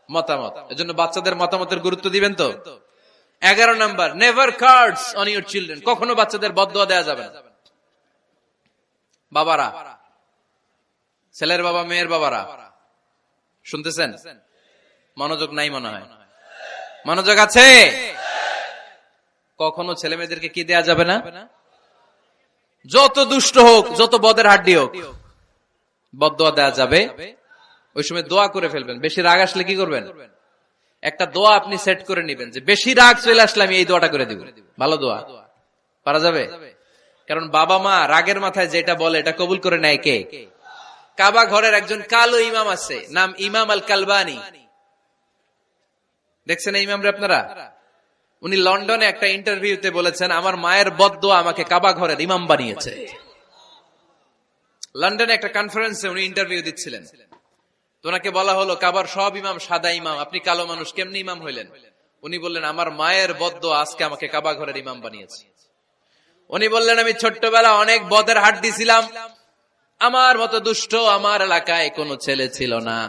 মতামত। এজন্য বাচ্চাদের মতামতের গুরুত্ব দিবেন তো। 11 number, never cards on your children. কখনো বাচ্চাদের বদদুয়া দেয়া যাবে না। বাবারা, ছেলের বাবা মেয়ের বাবারা শুনতেছেন? মনোযোগ নাই মনে হয়। মনোযোগ আছে? কখনো ছেলে মেয়েদেরকে কি দেয়া যাবে না? যত দুষ্ট হোক, যত বদের হাড্ডি হোক, বদদুয়া দেয়া যাবে। ওই সময় দোয়া করে ফেলবেন। বেশি রাগ আসলে কি করবেন? একটা দোয়া আপনি সেট করে নিবেন যে বেশি রাগ চলে আসলে আমি এই দোয়াটা করে দিব। ভালো দোয়া পারা যাবে? কারণ বাবা মা রাগের মাথায় যেটা বলে এটা কবুল করে নেয় কে? কাবা ঘরের একজন কালো ইমাম আছে, নাম ইমাম আল কালবানি। দেখছেন এই ইমামরে আপনারা? উনি লন্ডনে একটা ইন্টারভিউতে বলেছেন, আমার মায়ের বদদোয়া আমাকে কাবা ঘরের ইমাম বানিয়েছে। লন্ডনে একটা কনফারেন্সে উনি ইন্টারভিউ দিচ্ছিলেন। ওনাকে বলা হলো, কাবার সব ইমাম সাদা ইমাম, আপনি কালো মানুষ, কেমনি ইমাম হইলেন? উনি বললেন, আমার মায়ের বদদোয়া আজকে আমাকে কাবা ঘরের ইমাম বানিয়েছে। উনি বললেন, আমি ছোট্টবেলা অনেক বদের হাড্ডি ছিলাম, আমার মতো দুষ্ট আমার এলাকায় কোনো ছেলে ছিল না।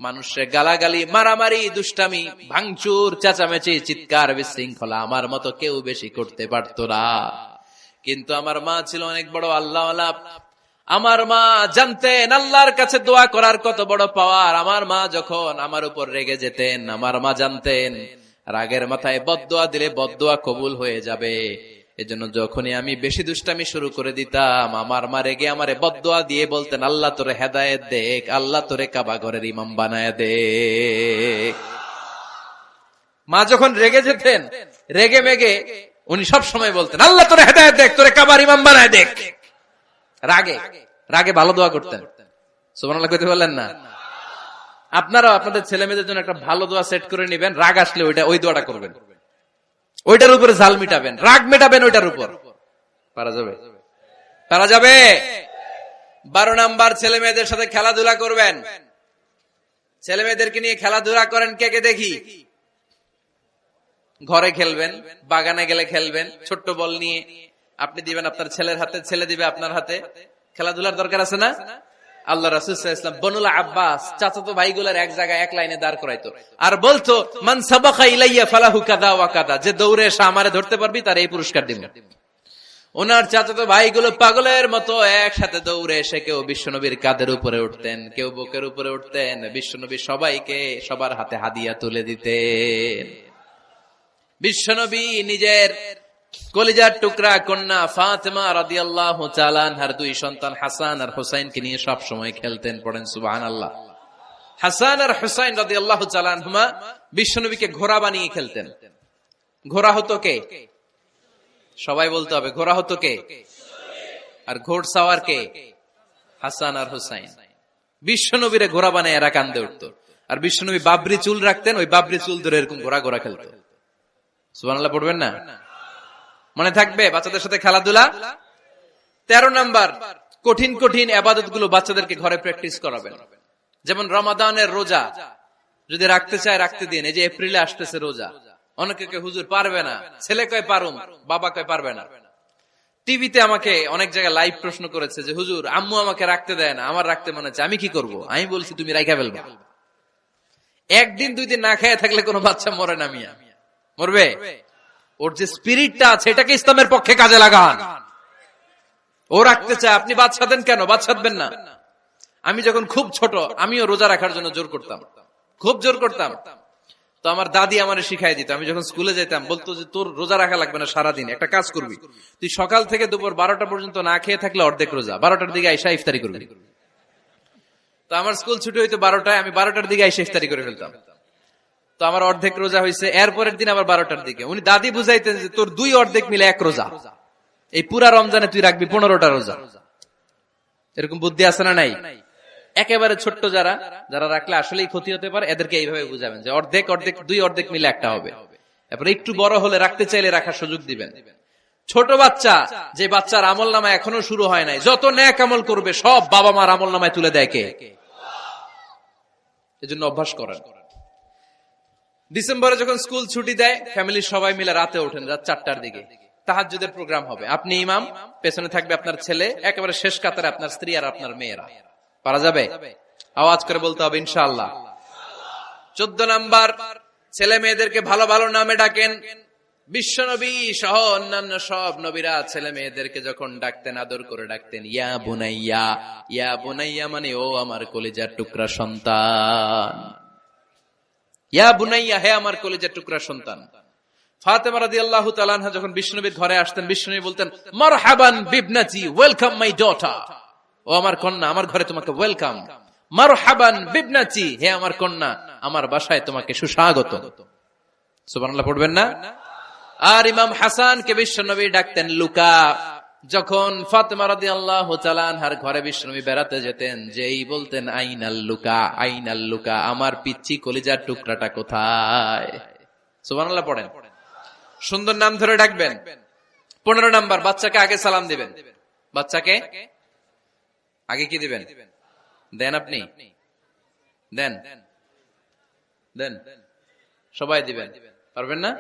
মানুষের গালাগালি, মারামারি, দুষ্টামি, ভাঙচুর, চেঁচামেচি, চিৎকার, বিশৃঙ্খলা আমার মতো কেউ বেশি করতে পারত না। কিন্তু আমার মা ছিল অনেক বড় আল্লাহওয়ালা। আমার মা জানতেন আল্লাহর কাছে দোয়া করার কত বড় পাওয়ার। আমার মা যখন আমার উপর রেগে যেতেন, আমার মা জানতেন রাগের মাথায় বদদোয়া দিলে বদদোয়া কবুল হয়ে যাবে। এজন্য যখনই আমি বেশি দুষ্টামি শুরু করে দিতাম, আমার মা রেগে আমারে বদদোয়া দিয়ে বলতেন, আল্লাহ তোরে হেদায়েত দেখ, আল্লাহ তোরে কাবা ঘরের ইমাম বানায় দে। মা যখন রেগে যেতেন, রেগে মেগে উনি সব সময় বলতেন, আল্লাহ তোরে হেদায়েত দেখ, তোরে কাবার ইমাম বানায় দেখ। রাগে রাগে ভালো দোয়া করতেন। সুবহানাল্লাহ কইতে বললেন না? আপনারাও আপনাদের ছেলে মেয়েদের জন্য একটা ভালো দোয়া সেট করে নেবেন। রাগ আসলে ওই দোয়াটা করবেন, ওইটার উপরে ঝাল মিটাবেন, রাগ মেটাবেন ওইটার উপর। পারা যাবে? পারা যাবে? 12 নাম্বার, ছেলে মেয়েদের সাথে খেলাধুলা করবেন। ছেলে মেয়েদেরকে নিয়ে খেলাধুলা করেন, কে কে দেখি। ঘরে খেলবেন, বাগানে গেলে খেলবেন, ছোট্ট বল নিয়ে আপনি দিবেন আপনার ছেলের হাতে, ছেলে দিবে আপনার হাতে। খেলাধুলার দরকার আছে না? আল্লাহ রাসূল সাল্লাল্লাহু আলাইহি ওয়াসাল্লাম বনুল আব্বাস চাচাতো ভাইগুলোর এক জায়গায় এক লাইনে দাঁড় করাইতো আর বলতো, মান সাবাকা ইলাইয়া ফালাহু কাদা ওয়া কাদা, যে দৌড়ে এসে আমারে ধরতে পারবি তার এই পুরস্কার দিব। ওনার চাচাতো ভাইগুলো পাগলের মতো একসাথে দৌড়ে এসে কেউ বিশ্বনবীর কাঁধের উপরে উঠতেন, কেউ বুকের উপরে উঠতেন। বিশ্বনবী সবাইকে সবার হাতে হাদিয়া তুলে দিতেন। বিশ্বনবী নিজের কলিজার টুকরা কন্যা ফাতেমা রাদিয়াল্লাহু তাআলা আনহার 2 সন্তান হাসান আর হুসাইনকে নিয়ে সব সময় খেলতেন। পড়েন সুবহানাল্লাহ। হাসান আর হুসাইন রাদিয়াল্লাহু তাআলা আনহুমা বিশ্বনবীকে ঘোড়া বানিয়ে খেলতেন। ঘোড়া হতো কে? সবাই বলতে হবে, ঘোড়া হতো কে? আর ঘোড়সাওয়ার কে? হাসান আর হুসাইন। বিশ্বনবীরে ঘোড়া বানায় এরা কান্দে উঠতো। আর বিশ্বনবী বাবরি চুল রাখতেন, ওই বাবরি চুল ধরে এরকম ঘোড়া ঘোড়া খেলতো। সুবহানাল্লাহ পড়বেন না? মনে থাকবে বাচ্চাদের সাথে খেলাধুলা। 13 নাম্বার, কঠিন কঠিন ইবাদত গুলো বাচ্চাদেরকে ঘরে প্র্যাকটিস করাবেন। যেমন রমাদানের রোজা যদি রাখতে চায় রাখতে দিন। এই যে এপ্রিলে আসতেছে রোজা, অনেকে কে হুজুর পারবে না, ছেলে কয় পারুম, বাবা কয় পারবে না। টিভিতে আমাকে অনেক জায়গায় লাইভ প্রশ্ন করেছে যে হুজুর আম্মু আমাকে রাখতে দেয় না, আমার রাখতে মনে হচ্ছে, আমি কি করব? আমি বলছি তুমি রাইখা ফেলবা। একদিন 2 দিন না খেয়ে থাকলে কোনো বাচ্চা মরে না, মিয়া মরবে? ওর যে স্পিরিটটা আছে এটাকে ইসলামের পক্ষে কাজে লাগান। ও রাখতে চায়, আপনি বাদ সাধেন কেন? বাদ সাধবেন না। আমি যখন খুব ছোট, আমিও রোজা রাখার জন্য জোর করতাম, খুব জোর করতাম। তো আমার দাদি আমারে শিখাই দিত। আমি যখন স্কুলে যেতাম বলতো যে তোর রোজা রাখা লাগবে না, সারাদিন একটা কাজ করবি, তুই সকাল থেকে দুপুর 12টা পর্যন্ত না খেয়ে থাকলে অর্ধেক রোজা, 12টার দিকে আইসা ইফতারি করবি। তো আমার স্কুল ছুটি হইতো 12টায়, আমি 12টার দিকে আইসা ইফতারি করে ফেলতাম। তো আমার অর্ধেক রোজা হয়েছে। এরপরের দিন আবার 12টার দিকে উনি দাদি বুঝাইতেন যে তোর 2 অর্ধেক মিলে 1 রোজা, এই পুরা রমজানে তুই রাখবি 15টা রোজা। এরকম বুদ্ধি আছে না নাই? একেবারে ছোট্ট যারা যারা রাখলে আসলেই ক্ষতি হতে পারে, এদেরকে এইভাবে বুঝাবেন যে অর্ধেক অর্ধেক 2 অর্ধেক মিলে একটা হবে। এরপর একটু বড় হলে রাখতে চাইলে রাখার সুযোগ দিবেন। ছোট বাচ্চা, যে বাচ্চার আমল নামায় এখনো শুরু হয় নাই, যত নেক আমল করবে সব বাবা মার আমল নামায় তুলে দেয় কে? এজন্য অভ্যাস করেন। ডিসেম্বরে যখন স্কুল ছুটি দেয়, ফ্যামিলির সবাই মিলে রাতে ওঠেন, রাত 4টার দিকে তাহাজ্জুদের প্রোগ্রাম হবে। আপনি ইমাম, পেছনে থাকবে আপনার ছেলে, একেবারে শেষ কাতারে আপনার স্ত্রী আর আপনার মেয়েরা। পারা যাবে? আওয়াজ করে বলতে হবে ইনশাআল্লাহ। 14 নাম্বার, ছেলে মেয়েদেরকে ভালো ভালো নামে ডাকেন। বিশ্ব নবী সহ অন্যান্য সব নবীরা ছেলে মেয়েদেরকে যখন ডাকতেন আদর করে ডাকতেন ইয়া বুনাইয়া। ইয়া বুনাইয়া মানে ও আমার কলিজার টুকরা সন্তান। ইয়া বুনাইয়া, হে আমার কলিজার টুকরা সন্তান। ফাতেমা রাদিয়াল্লাহু তাআলা আনহা যখন বিষ্ণুনবীর ঘরে আসতেন, বিষ্ণুনবী বলতেন মারহাবান বিবনাতি, ওয়েলকাম মাই ডটার। ও আমার কন্যা, আমার ঘরে তোমাকে ওয়েলকাম। মারহাবান বিবনাতি, হে আমার কন্যা, আমার বাসায় তোমাকে সুস্বাগত। সুবহানাল্লাহ পড়বেন না? আর ইমাম হাসানকে বিশ্বনবী ডাকতেন লুকা। যখন ফাতেমা রাদিয়াল্লাহু তাআলা আনহার ঘরে বিশ্বনবী বেড়াতে যেতেন, যেই বলতেন আইনাল লুকা, আইনাল লুকা, আমার পিচ্চি কলিজার টুকরাটা কোথায়? সুবহানাল্লাহ পড়েন। সুন্দর নাম ধরে ডাকবেন। 15 নাম্বার, বাচ্চাকে আগে সালাম দিবেন। বাচ্চাকে আগে কি দিবেন? দেন আপনি? দেন দেন, সবাই দিবেন, পারবেন না?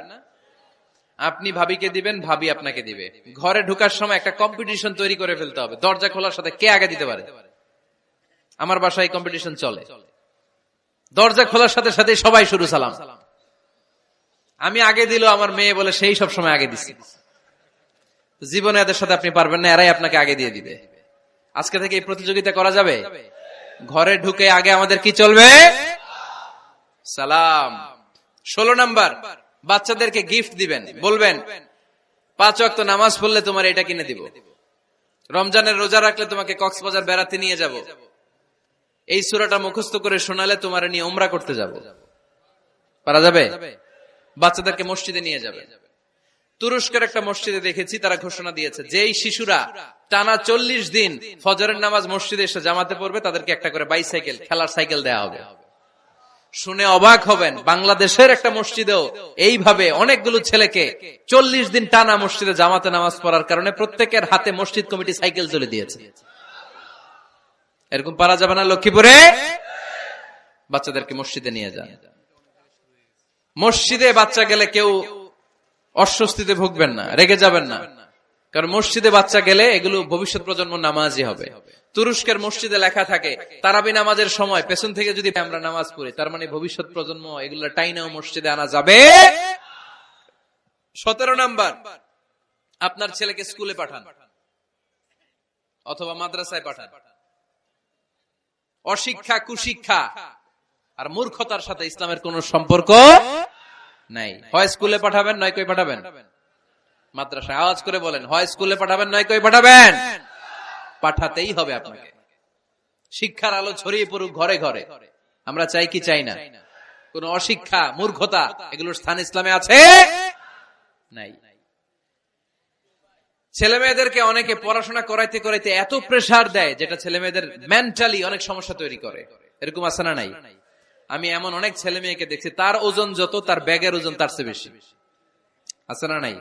আপনি ভাবিকে দিবেন, ভাবি আপনাকে দিবে। ঘরে ঢোকার সময় একটা কম্পিটিশন তৈরি করে ফেলতে হবে, দরজা খোলার সাথে কে আগে দিতে পারে। আমার বাসায় কম্পিটিশন চলে, দরজা খোলার সাথে সাথে সবাই শুরু সালাম। আমি আগে দিল আমার মেয়ে বলে সেই সব সময় আগে দিছি। জীবনে এদের সাথে আপনি পারবেন না, এরাই আপনাকে আগে দিয়ে দিবে। আজকে থেকে এই প্রতিযোগিতা করা যাবে। ঘরে ঢুকে আগে আমাদের কি চলবে? সালাম। 16 নাম্বার, বাচ্চাদেরকে গিফট দিবেন। বলবেন 5 ওয়াক্ত নামাজ পড়লে তোমার এটা কিনে দিব, রমজানের রোজা রাখলে তোমাকে কক্সবাজার বেড়াতে নিয়ে যাব, এই সূরাটা মুখস্থ করে শোনালে তোমার নিয়ে উমরা করতে যাব। পারা যাবে? বাচ্চাদেরকে মসজিদে নিয়ে যাবে। তুরস্কের একটা মসজিদে দেখেছি, তারা ঘোষণা দিয়েছে যেই শিশুরা টানা 40 দিন ফজরের নামাজ মসজিদে এসে জামাতে পড়বে, তাদেরকে একটা করে বাইসাইকেল, খেলার সাইকেল দেওয়া হবে। শুনে অবাক হবেন, বাংলাদেশের একটা মসজিদেও এইভাবে অনেকগুলো ছেলেকে 40 দিন টানা মসজিদে জামাতে নামাজ পড়ার কারণে প্রত্যেকের হাতে মসজিদ কমিটি সাইকেল তুলে দিয়েছে। এরকম পারা যাবে না? লক্ষ্মীপুরে বাচ্চাদেরকে মসজিদে নিয়ে যান। মসজিদে বাচ্চা গেলে কেউ অস্বস্তিতে ভুগবেন না, রেগে যাবেন না, কারণ মসজিদে বাচ্চা গেলে এগুলো ভবিষ্যৎ প্রজন্ম নামাজি হবে। তুরস্কের মসজিদে লেখা থাকে তারাবি নামাজের সময় পেছন থেকে যদি আমরা নামাজ পড়ি, তার মানে ভবিষ্যৎ প্রজন্ম এগুলো টাইনাও মসজিদে আনা যাবে। 17 নাম্বার, আপনার ছেলেকে স্কুলে পাঠান অথবা মাদ্রাসায় পাঠান। অশিক্ষা, কুশিক্ষা আর মূর্খতার সাথে ইসলামের কোন সম্পর্ক নাই। হয় স্কুলে পাঠাবেন, নয় কই পাঠাবেন মাদ্রাসায়। আওয়াজ করে বলেন, হয় স্কুলে পাঠাবেন, নয় কই পাঠাবেন। পাঠাতেই হবে আপনাকে। শিক্ষার আলো ছড়িয়ে পড়ুক ঘরে ঘরে, আমরা চাই কি চাই না? কোন অশিক্ষা, মূর্খতা এগুলোর স্থান ইসলামে আছে নাই। ছেলে মেয়েদেরকে অনেকে পড়াশোনা করাইতে করাইতে এত প্রেসার দেয়, যেটা ছেলে মেয়েদের মেন্টালি অনেক সমস্যা তৈরি করে। এরকম আছে না নাই? আমি এমন অনেক ছেলে মেয়েকে দেখছি, তার ওজন যত, তার ব্যাগের ওজন তার চেয়ে বেশি। আছে না নাই?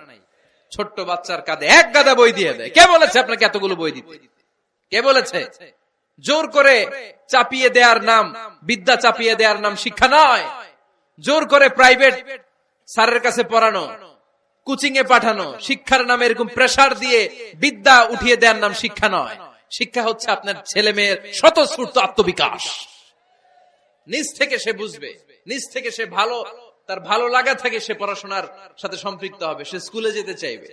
ছোট্ট বাচ্চার কাঁধে 1 গাদা বই দিয়ে দেয়। কে বলেছে আপনাকে এতগুলো বই দিতে? কে বলেছে? জোর করে চাপিয়ে দেওয়ার নাম বিদ্যা, চাপিয়ে দেওয়ার নাম শিক্ষা নয়। জোর করে প্রাইভেট স্যারের কাছে পড়ানো, কোচিং এ পাঠানো, শিক্ষার নামে এরকম প্রেসার দিয়ে বিদ্যা উঠিয়ে দেওয়ার নাম শিক্ষা নয়। শিক্ষা হচ্ছে আপনার ছেলে মেয়ের স্বতঃস্ফূর্ত আত্মবিকাশ। নিজ থেকে সে বুঝবে, নিজ থেকে সে ভালো তার ভালো লাগা থাকে সে পড়াশোনার সাথে সম্পৃক্ত হবে, সে স্কুলে যেতে চাইবে।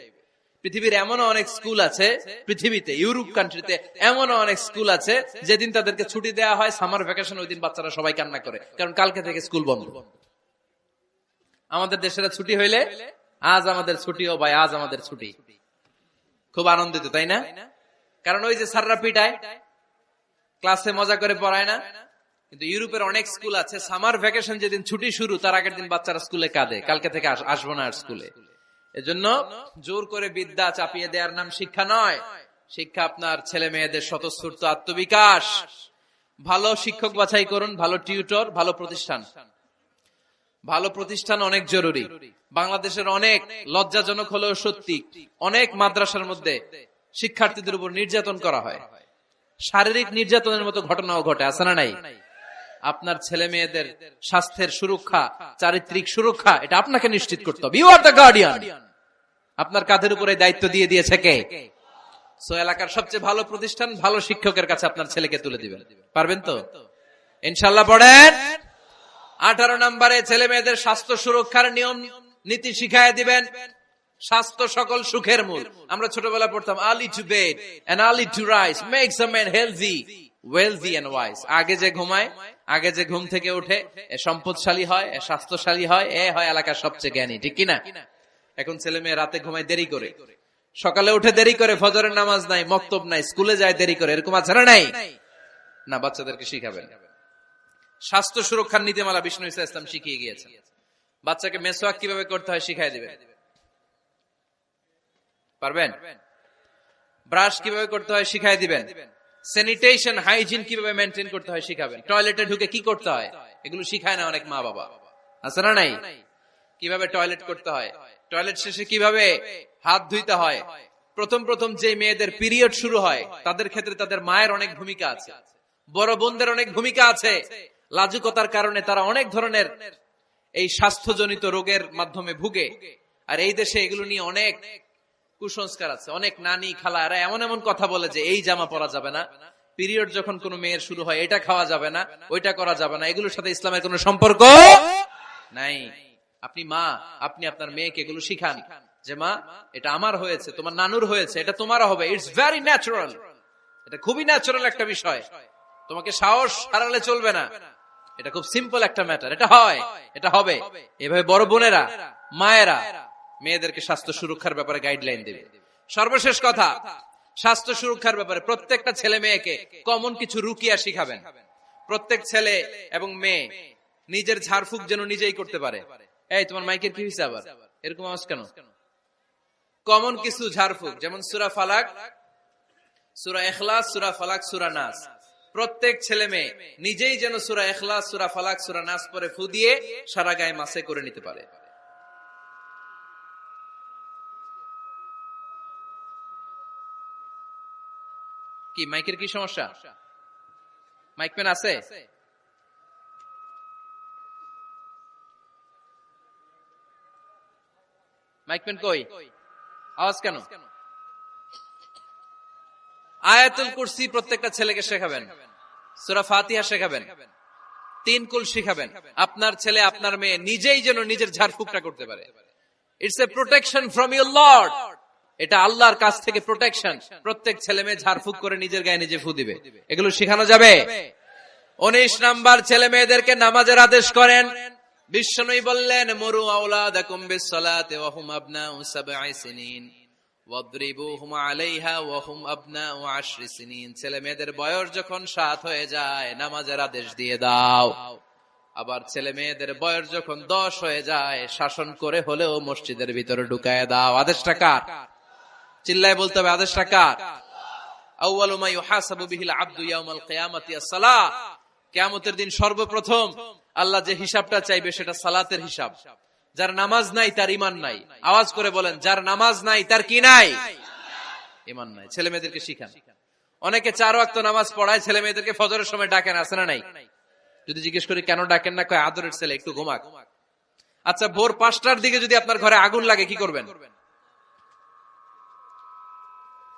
পৃথিবীর এমনও অনেক স্কুল আছে, পৃথিবীতে ইউরোপ কান্ট্রিতে এমনও অনেক স্কুল আছে যেদিন তাদেরকে ছুটি দেওয়া হয় সামার ভ্যাকেশন, ওই দিন বাচ্চারা সবাই কান্না করে, কারণ কালকে থেকে স্কুল বন্ধ। আমাদের দেশের ছুটি হইলে আজ আমাদের ছুটি, ও ভাই আজ আমাদের ছুটি, খুব আনন্দিত, তাই না? কারণ ওই যে স্যাররা পিটায়, ক্লাসে মজা করে পড়ায় না। কিন্তু ইউরোপের অনেক স্কুল আছে সামার ভ্যাকেশন যেদিন ছুটি শুরু তার আগের দিন বাচ্চারা স্কুলে কাঁদে, কালকে থেকে আসবো না আর স্কুলে। এজন্য জোর করে বিদ্যা চাপিয়ে দেওয়ার নাম শিক্ষা নয়। শিক্ষা আপনার ছেলে মেয়েদের স্বতঃস্ফূর্ত আত্মবিকাশ। ভালো শিক্ষক বাছাই করুন, ভালো টিউটর, ভালো প্রতিষ্ঠান। ভালো প্রতিষ্ঠান অনেক জরুরি। বাংলাদেশের অনেক লজ্জাজনক হলেও সত্যি, অনেক মাদ্রাসার মধ্যে শিক্ষার্থীদের উপর নির্যাতন করা হয়, শারীরিক নির্যাতনের মতো ঘটনাও ঘটে, আছে না নাই? আপনার ছেলে মেয়েদের স্বাস্থ্যের সুরক্ষা, চারিত্রিক সুরক্ষা, এটা আপনাকে নিশ্চিত করতে হবে। You are the guardian. আপনার কাঁধের উপরে দায়িত্ব দিয়ে দিয়েছে কে? সো এলাকার সবচেয়ে ভালো প্রতিষ্ঠান, ভালো শিক্ষকের কাছে আপনার ছেলেকে তুলে দিবেন। পারবেন তো ইনশাআল্লাহ? পড়েন। 18 নম্বরে ছেলে মেয়েদের স্বাস্থ্য সুরক্ষার নিয়ম নীতি শিখায় দিবেন। স্বাস্থ্য সকল সুখের মূল। আমরা ছোটবেলা পড়তাম early to bed and early to rise makes a man healthy, wealthy and wise. আগে যে ঘুমায়, আগে যে ঘুম থেকে ওঠে, এ সম্পদশালী হয়, এ স্বাস্থ্যশালী হয়, এ হয় এলাকার সবচেয়ে জ্ঞানী, ঠিক কিনা? এখন ছেলে মেয়ে রাতে ঘুমায় দেরি করে, সকালে উঠে দেরি করে, ফজরের নামাজ নাই, মক্তব নাই, স্কুলে যায় দেরি করে, এরকম আছে না নাই? না, বাচ্চাদেরকে শিখাবেন। স্বাস্থ্য সুরক্ষার নীতিমালা বিষ্ণু ইসলাম শিখিয়ে গিয়েছেন। বাচ্চাকে মেসওয়াক কিভাবে করতে হয় শিখাই দিবেন, পারবেন? ব্রাশ কিভাবে করতে হয় শিখাই দিবেন। স্যানিটেশন, হাইজিন কিভাবে মেনটেন করতে হয় শিখাবেন। টয়লেটে ঢুকে কি করতে হয় এগুলো শিখায় না অনেক মা বাবা, আছে না নাই? কিভাবে টয়লেট করতে হয়, টয়লেট শেষে কিভাবে হাত ধুইতে হয়। প্রথম যে মেয়েদের পিরিয়ড শুরু হয় তাদের ক্ষেত্রে তাদের মায়ের অনেক ভূমিকা আছে, বড় বোনদের অনেক ভূমিকা আছে। লাজুকতার কারণে তারা অনেক ধরনের এই স্বাস্থ্যজনিত রোগের মাধ্যমে ভুগে। আর এই দেশে এগুলো নিয়ে অনেক কুসংস্কার আছে। অনেক নানি খালা এরা এমন এমন কথা বলে যে এই জামা পরা যাবে না, পিরিয়ড যখন কোন মেয়ের শুরু হয় এটা খাওয়া যাবে না, ওইটা করা যাবে না। এগুলোর সাথে ইসলামের কোনো সম্পর্ক নাই। আপনি মা, আপনি আপনার মেয়েকে এগুলো শিখান যে মা এটা আমার হয়েছে, তোমার নানুর হয়েছে, এটা তোমারও হবে। ইটস ভেরি ন্যাচারাল, এটা খুবই ন্যাচারাল একটা বিষয়, তোমাকে সাহস হারালে চলবে না, এটা খুব সিম্পল একটা ম্যাটার, এটা হয়, এটা হবে। এভাবে বড় বোনেরা, মায়েরা মেয়েদেরকে স্বাস্থ্য সুরক্ষার ব্যাপারে গাইডলাইন দেবে। সর্বশেষ কথা, স্বাস্থ্য সুরক্ষার ব্যাপারে প্রত্যেকটা ছেলে মেয়েকে কমন কিছু রুকিয়া শিখাবেন। প্রত্যেক ছেলে এবং মেয়ে নিজের ঝাড়ফুঁক যেন নিজেই করতে পারে। এই তোমার মাইকের কি হয়েছে আবার, এরকম আওয়াজ কেন? কমন কিছু ঝাড়ফুঁক, যেমন সূরা ফালাক, সূরা ইখলাস, সূরা ফালাক, সূরা নাস। প্রত্যেক ছেলে মেয়ে নিজেই যেন সূরা ইখলাস, সূরা ফালাক, সূরা নাস পরে ফু দিয়ে সারা গায়ে মাসে করে নিতে পারে। কি মাইকের কি সমস্যা? মাইক পেন আছে? মাইক পেন কই? আওয়াজ কেন? আয়াতুল কুরসি প্রত্যেকটা ছেলেকে শেখাবেন, সূরা ফাতিহা শেখাবেন, 3 কুল শেখাবেন। আপনার ছেলে আপনার মেয়ে নিজেই যেন নিজের ঝাড়ফুঁকটা করতে পারে। It's a protection from your Lord, এটা আল্লাহর কাছ থেকে প্রোটেকশন। প্রত্যেক ছেলে মেয়ে ঝাড়ফুঁক করে নিজের গায়ে নিজে ফু দিবে, এগুলো শেখানো যাবে। 19 নাম্বার, ছেলে মেয়েদেরকে নামাজের আদেশ করেন। বিশ্বনবী বললেন মুরু আওলাদাকুম বিসসালাতি ওয়া হুম আবনাউ 7 সিনিন ওয়াদরিবুহুম আলাইহা ওয়া হুম আবনাউ 10 সিনিন। ছেলে মেয়েদের বয়স যখন 7 হয়ে যায় নামাজের আদেশ দিয়ে দাও। আবার ছেলে মেয়েদের বয়স যখন 10 হয়ে যায় শাসন করে হলেও মসজিদের ভিতরে ঢুকায় দাও। আদেশটা কার? চিল্লায় বলতে হবে, আদেশটা কার? আউয়ালু মা ইউহাসাবু বিহিল আবদু ইয়াউমাল কিয়ামাতি আস-সালাহ। কিয়ামতের দিন সর্বপ্রথম আল্লাহ যে হিসাবটা চাইবে সেটা সালাতের হিসাব। যার নামাজ নাই তার ঈমান নাই। আওয়াজ করে বলেন, যার নামাজ নাই তার কি নাই? ঈমান নাই। ছেলে মেয়েদেরকে শিখান। অনেকে 4 ওয়াক্ত নামাজ পড়ায়, ছেলে মেয়েদেরকে ফজরের সময় ডাকেন, আছে না নাই? যদি জিজ্ঞেস করি কেন ডাকেন না, কয় আদরের ছেলে একটু ঘুমাক। আচ্ছা, ভোর 5টার দিকে যদি আপনার ঘরে আগুন লাগে কি করবেন?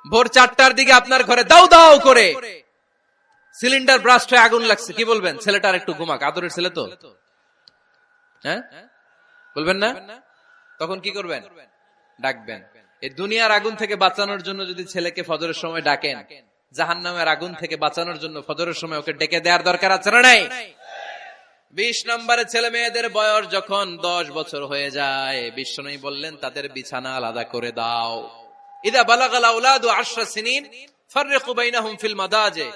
ভোর 4টার দিকে আপনার ঘরে দাউ দাউ করে সিলিন্ডার ব্রাস্ট হয়ে আগুন লাগছে, কি বলবেন? ছেলেটার একটু ঘুমাক, আদরের ছেলে তো। হ্যাঁ, বলবেন না? তখন কি করবেন? ডাকবেন। এই দুনিয়ার আগুন থেকে বাঁচানোর জন্য যদি ছেলেকে ফজরের সময় ডাকেন, জাহান্নামের আগুন থেকে বাঁচানোর জন্য ফজরের সময় ওকে ডেকে দেওয়ার দরকার আছে না নাই? 20 নম্বরে ছেলে মেয়েদের বয়স যখন 10 বছর হয়ে যায়, বিশ্বনবী বললেন তাদের বিছানা আলাদা করে দাও। ইদা বালাগাল আওলাদু 10 সিনিন ফাররিকু বাইনাহুম ফিল মাদাজি।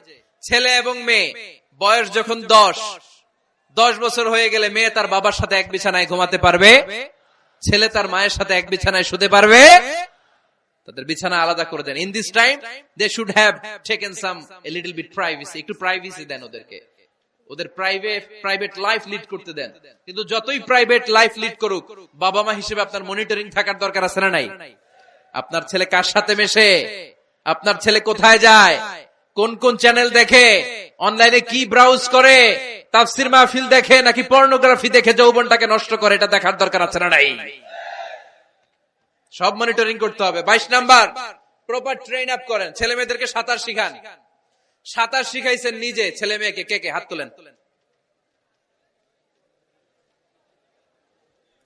ছেলে এবং মেয়ে বয়স যখন 10 বছর হয়ে গেলে মেয়ে তার বাবার সাথে এক বিছানায় ঘুমাতে পারবে, ছেলে তার মায়ের সাথে এক বিছানায় শুতে পারবে। তাদের বিছানা আলাদা করে দেন। In this time they should have taken some a little bit privacy. একটু প্রাইভেসি দেন ওদেরকে, ওদের প্রাইভেট লাইফ লিড করতে দেন। কিন্তু যতই প্রাইভেট লাইফ লিড করুক, বাবা মা হিসেবে আপনার মনিটরিং থাকার দরকার আছে না নাই? আপনার ছেলে কার সাথে মেশে, আপনার ছেলে কোথায় যায়, কোন কোন চ্যানেল দেখে, অনলাইনে কি ব্রাউজ করে, তাফসির মাহফিল দেখে নাকি পর্নোগ্রাফি দেখে যৌবনটাকে নষ্ট করে, এটা দেখার দরকার আছে না নাই? সব মনিটরিং করতে হবে। 22 নাম্বার, প্রপার ট্রেন আপ করেন। ছেলে মেয়েদেরকে সাঁতার শিখান। সাঁতার শিখাইছেন নিজে ছেলে মেয়েকে? কে কে হাত তোলেন?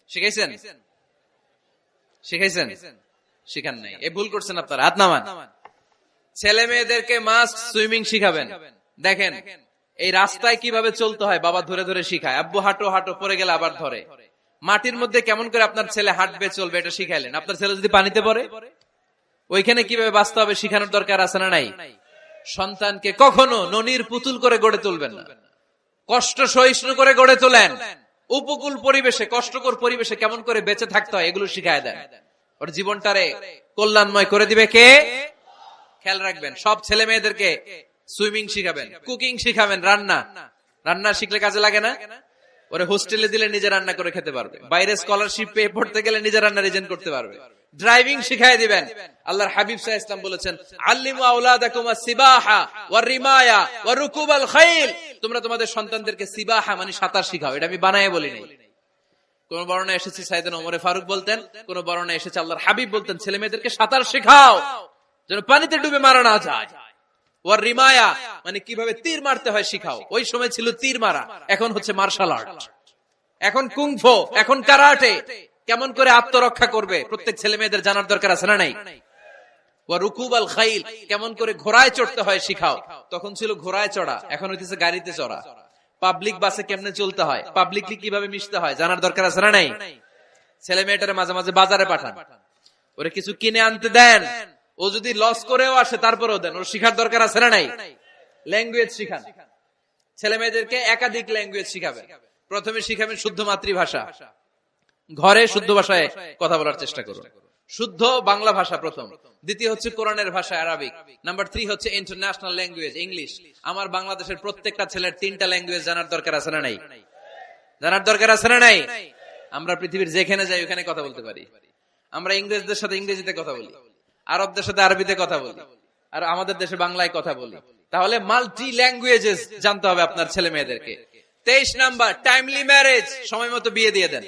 শিখাইছেন? শিখাইছেন? শিখান নাই, এ ভুল করছেন আপনারা। হাত নামান। ছেলে মেয়েদেরকে মাস্ট সুইমিং শিখাবেন। দেখেন এই রাস্তায় কিভাবে চলতে হয় বাবা ধরে ধরে শিখায়। আব্বু হাঁটো হাঁটো, পরে গেলে আবার ধরে। মাটির মধ্যে কেমন করে আপনার ছেলে হাঁটবে চলবে এটা শিখাইলেন। আপনার ছেলে যদি পানিতে পড়ে, ওইখানে কিভাবে বাঁচতে হবে শিখানোর দরকার আছে না নাই? সন্তানকে কখনো ননির পুতুল করে গড়ে তুলবেন না, কষ্ট সহিষ্ণু করে গড়ে তোলেন। উপকূল পরিবেশে, কষ্টকর পরিবেশে কেমন করে বেঁচে থাকতে হয় এগুলো শিখায় দেন। ওর জীবনটারে কল্যাণময় করে দিবে কে? খেয়াল রাখবেন। সব ছেলে মেয়েদেরকে সুইমিং শিখাবেন, কুকিং শিখাবেন। রান্না শিখলে কাজে লাগে না? ওরে হোস্টেলে দিলে নিজে রান্না করে খেতে পারবে, বাইরে স্কলারশিপ পেয়ে পড়তে গেলে নিজে রান্না রিজেন্ট করতে পারবে। ড্রাইভিং শিখাই দিবেন। আল্লাহর হাবিব সাল্লাল্লাহু আলাইহি ওয়াসাল্লাম বলেছেন, আল্লিমু আওলাদাকুম আস-সিবাহা ওয়ার রিমায়া ওয়া রুকুবাল খাইল। তোমরা তোমাদের সন্তানদেরকে সিবাহা মানে সাঁতার শিখাও। এটা আমি বানায়ে বলি নাই। কোন বর্ণনায় এসেছে সাইয়েদনা ওমর ফারুক বলতেন, কোন বর্ণনায় এসেছে আল্লাহর হাবিব বলতেন ছেলে মেয়েদেরকে সাঁতার শেখাও যেন পানিতে ডুবে মারা না যায়। ওয়ার রিমায়া মানে কিভাবে তীর মারতে হয় শিখাও। ওই সময় ছিল তীর মারা, এখন হচ্ছে মার্শাল আর্ট, এখন কুংফু, এখন কারাটে। কেমন করে আত্মরক্ষা করবে প্রত্যেক ছেলে মেয়েদের জানার দরকার আছে না নাই? ওয়া রুকুবাল খাইল, কেমন করে ঘোড়ায় চড়তে হয় শিখাও। তখন ছিল ঘোড়ায় চড়া, এখন হইতেছে গাড়িতে চড়া। পাবলিক বাসে কেমনে চলতে হয়, পাবলিকলি কিভাবে মিশতে হয় জানার দরকার আছে না নাই? ছেলে মেয়েটারে মাঝে মাঝে বাজারে পাঠান, ওরে কিছু কিনে আনতে দেন। ও যদি লস করেও আসে তারপরেও দেন, ওর শিখার দরকার আছে না নাই? ল্যাঙ্গুয়েজ শিখান। ছেলে মেয়েদেরকে একাধিক ল্যাঙ্গুয়েজ শিখাবেন। প্রথমে শিখাবেন শুদ্ধ মাতৃভাষা, ঘরে শুদ্ধ ভাষায় কথা বলার চেষ্টা করুন। শুদ্ধ বাংলা ভাষা প্রথম। দ্বিতীয় হচ্ছে কোরআনের ভাষা আরবিক। নাম্বার 3 হচ্ছে ইন্টারন্যাশনাল ল্যাঙ্গুয়েজ ইংলিশ। আমার বাংলাদেশের প্রত্যেকটা ছেলের 3টা ল্যাঙ্গুয়েজ জানার দরকার আছে না নাই? জানার দরকার আছে না নাই? আমরা পৃথিবীর যেখানে যাই ওখানে কথা বলতে পারি। আমরা ইংরেজদের সাথে ইংরেজিতে কথা বলি, আরবদের সাথে আরবিতে কথা বলি, আর আমাদের দেশে বাংলায় কথা বলি। তাহলে মাল্টি ল্যাঙ্গুয়েজেস জানতে হবে আপনার ছেলে মেয়েদেরকে। 23 নাম্বার, টাইমলি ম্যারেজ, সময় মতো বিয়ে দিয়ে দেন।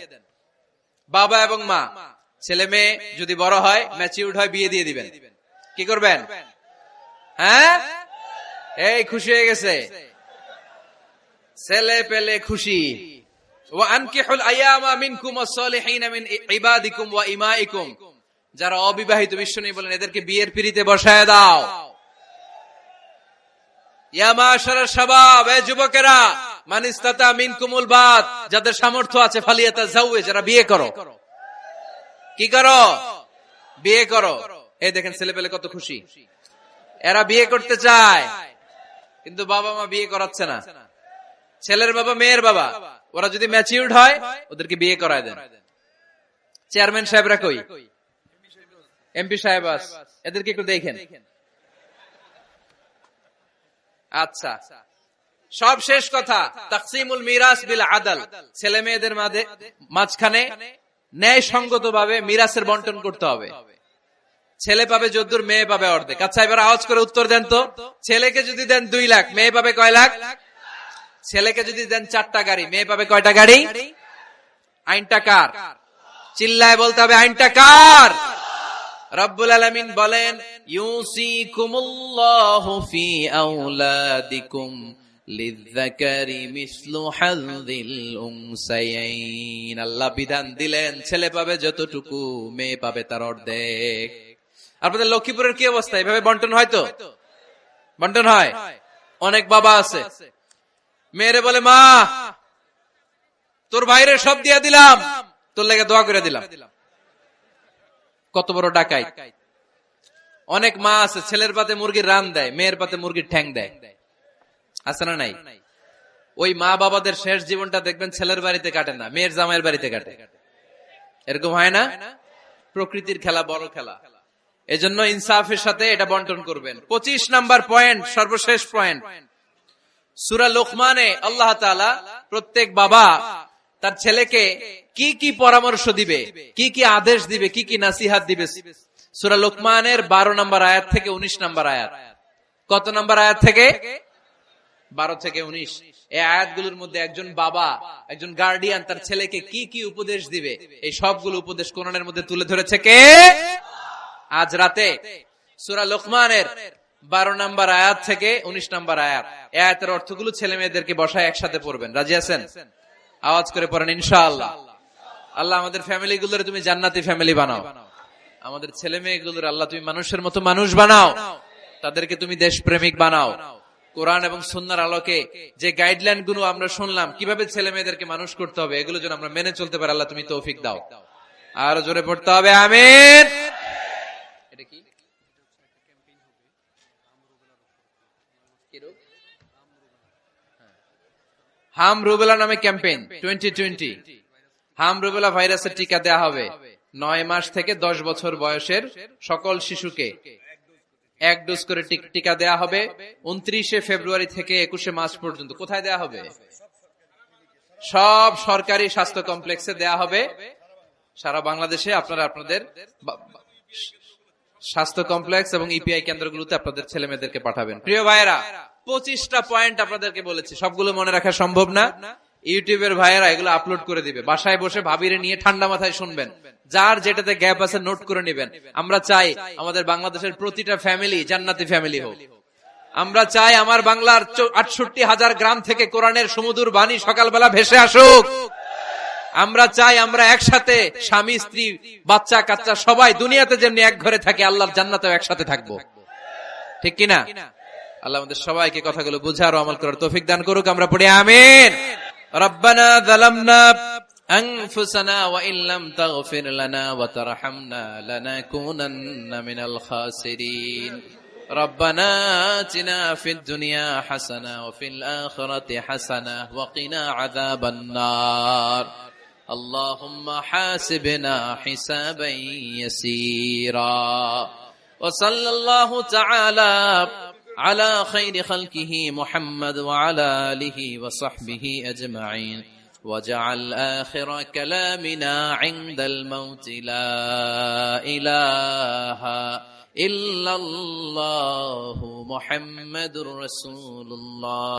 বাবা এবং মা, ছেলে মেয়ে যদি বড় হয়, ম্যাচিউরড হয়, বিয়ে দিয়ে দিবেন। কি করবেন? হ্যাঁ, এই খুশি হয়ে গেছে, ছেলে পেলে খুশি। ওয়া আনকিহুল আয়ামা মিনকুম ওয়াস-সালিহিনা মিন ইবাদিকুম ওয়া ইমাইকুম। যারা অবিবাহিত, বিশ্বনবী বলেন এদেরকে বিয়ের পিঁড়িতে বসায় দাও। ইয়া মাশারাশ শাবাব, এ যুবকেরা, মান ইসতাতা মিনকুমুল বাত, যাদের সামর্থ্য আছে ফালিয়াতাযাওয়াজ, যারা বিয়ে করো। কি করো? বিয়ে করো। এই দেখেন ছেলে পেলে কত খুশি, এরা বিয়ে করতে চায় কিন্তু বাবা মা বিয়ে করাচ্ছে না। ছেলের বাবা মেয়ের বাবা, ওরা যদি ম্যাচিউরড হয় ওদেরকে বিয়ে করায় দেন। চেয়ারম্যান সাহেবরা কই? এমপি সাহেব, এদেরকে একটু দেখেন। আচ্ছা, সব শেষ কথা, তাকসিমুল মিরাস বিল আদল। ছেলে মেয়েদের মাঝখানে ন্যায় সঙ্গত ভাবে মিরাসের বন্টন করতে হবে। ছেলে পাবে যদ্দুর, মেয়ে পাবে অর্ধেক। আচ্ছা এবার আওয়াজ করে উত্তর দেন তো, ছেলেকে যদি দেন 2 লাখ, মেয়ে পাবে কয় লাখ? ছেলেকে যদি দেন 4টা গাড়ি, মেয়ে পাবে কয়টা গাড়ি? আইনটা কার? চিল্লায় বলতে হবে, আইনটা কার? রব্বুল আলামিন বলেন, ইউসিকুমুল্লাহু ফি আওলাদিকুম লিযযাকারি মিসলু হাযযিল উনসায়াইন। আল্লাহ বিধান দিলেন ছেলে পাবে যতটুকু, মেয়ে পাবে তার অর্ধেক। আপনাদের লক্ষ্মীপুরের কি অবস্থা? এভাবে বন্টন হয় তো? বন্টন হয়? অনেক বাবা আছে, মেয়েরে বলে মা তোর ভাইরে সব দিয়া দিলাম, তোর লেগে দোয়া করে দিলাম। কত বড় ডাকাই! অনেক মা আছে ছেলের পাতে মুরগির রান দেয়, মেয়ের পাতে মুরগির ঠ্যাং দেয়, আছে না নাই? ওই মা বাবাদের শেষ জীবনটা দেখবেন ছেলের বাড়িতে কাটে না, মেয়ের জামাইয়ের বাড়িতে কাটে। এরকম হয় না? প্রকৃতির খেলা বড় খেলা। এজন্য ইনসাফের সাথে এটা বন্টন করবেন। 25 নাম্বার পয়েন্ট, সর্বশেষ পয়েন্ট, সূরা লোকমানে আল্লাহ তাআলা প্রত্যেক বাবা তার ছেলেকে কি কি পরামর্শ দিবে, কি কি আদেশ দিবে, কি কি নাসিহাত দিবে, সূরা লোকমানের 12 নম্বর আয়াত থেকে 19 নম্বর আয়াত। কত নম্বর আয়াত থেকে? 12 থেকে 19। এই আয়াতগুলোর মধ্যে একজন বাবা, একজন গার্ডিয়ান তার ছেলেকে কি কি উপদেশ দিবে, এই সবগুলো উপদেশ কোরআনের মধ্যে তুলে ধরেছে কে? আজ রাতে সূরা লোকমানের 12 নম্বর আয়াত থেকে 19 নম্বর আয়াত, এই আয়াতের অর্থগুলো ছেলে মেয়েদেরকে বসায় একসাথে পড়বেন। রাজি আছেন? আওয়াজ করে পড়েন ইনশাআল্লাহ। আল্লাহ আমাদের ফ্যামিলি গুলোর তুমি জান্নাতি ফ্যামিলি বানাও, আমাদের ছেলে মেয়েগুলোর আল্লাহ তুমি মানুষের মতো মানুষ বানাও, তাদেরকে তুমি দেশপ্রেমিক বানাও। কোরআন এবং সুন্নাহর আলোকে যে গাইডলাইন গুলো আমরা শুনলাম কিভাবে ছেলে মেয়েদেরকে মানুষ করতে হবে, এগুলো যেন আমরা মেনে চলতে পারি, আল্লাহ তুমি তৌফিক দাও। আর জোরে পড়তে হবে আমিন। এটা কি? হাম রুবেলা নামে ক্যাম্পেইন 2020। হাম রুবেলা ভাইরাসের টিকা দেয়া হবে 9 মাস থেকে 10 বছর বয়সের সকল শিশুকে 1 ডোজ করে টিকা দেয়া হবে 29 ফেব্রুয়ারি থেকে 21 মার্চ পর্যন্ত। কোথায় দেয়া হবে? সব সরকারি স্বাস্থ্য কমপ্লেক্সে দেয়া হবে সারা বাংলাদেশে। আপনারা আপনাদের স্বাস্থ্য কমপ্লেক্স এবং ইপিআই কেন্দ্রগুলোতে আপনাদের ছেলে মেয়েদেরকে পাঠাবেন। প্রিয় ভাইয়েরা, 25টা পয়েন্ট আপনাদেরকে বলেছি, সবগুলো মনে রাখা সম্ভব না। ইউটিউবের ভাইয়েরা এগুলো আপলোড করে দিবে, বাসায় বসে ভাবিরে নিয়ে ঠান্ডা মাথায় শুনবেন, যার যেটাতে গ্যাপ আছে নোট করে নেবেন। আমরা চাই আমাদের বাংলাদেশের প্রতিটা ফ্যামিলি জান্নাতি ফ্যামিলি হোক। আমরা চাই আমার বাংলার 68,000 গ্রাম থেকে কোরআনের সুমধুর বাণী সকালবেলা ভেসে আসুক। আমরা চাই আমরা একসাথে স্বামী স্ত্রী বাচ্চা কাচ্চা সবাই দুনিয়াতে যেমনি এক ঘরে থাকে, আল্লাহর জান্নাতেও একসাথে থাকবো, ঠিক কিনা? আল্লাহ আমাদের সবাইকে কথাগুলো বুঝার ও আমল করার তৌফিক দান করুক। আমরা পড়ি আমিন। রব্বানা যালামনা আনফুসানা ওয়া ইল্লাম তাগফির লানা ওয়া তারহামনা লানাকুনান্না মিনাল খাসিরিন। রব্বানা আতিনা ফিদ দুনিয়া হাসানা ওয়া ফিল আখিরাতি হাসানা ওয়া কিনা আযাবান নার। আল্লাহুম্মা হাসিবনা হিসাবান ইয়াসীরা। ওয়া সাল্লাল্লাহু তাআলা على خير خلقه محمد وعلى آله وصحبه أجمعين وجعل آخر كلامنا عند الموت لا إله إلا الله محمد رسول الله.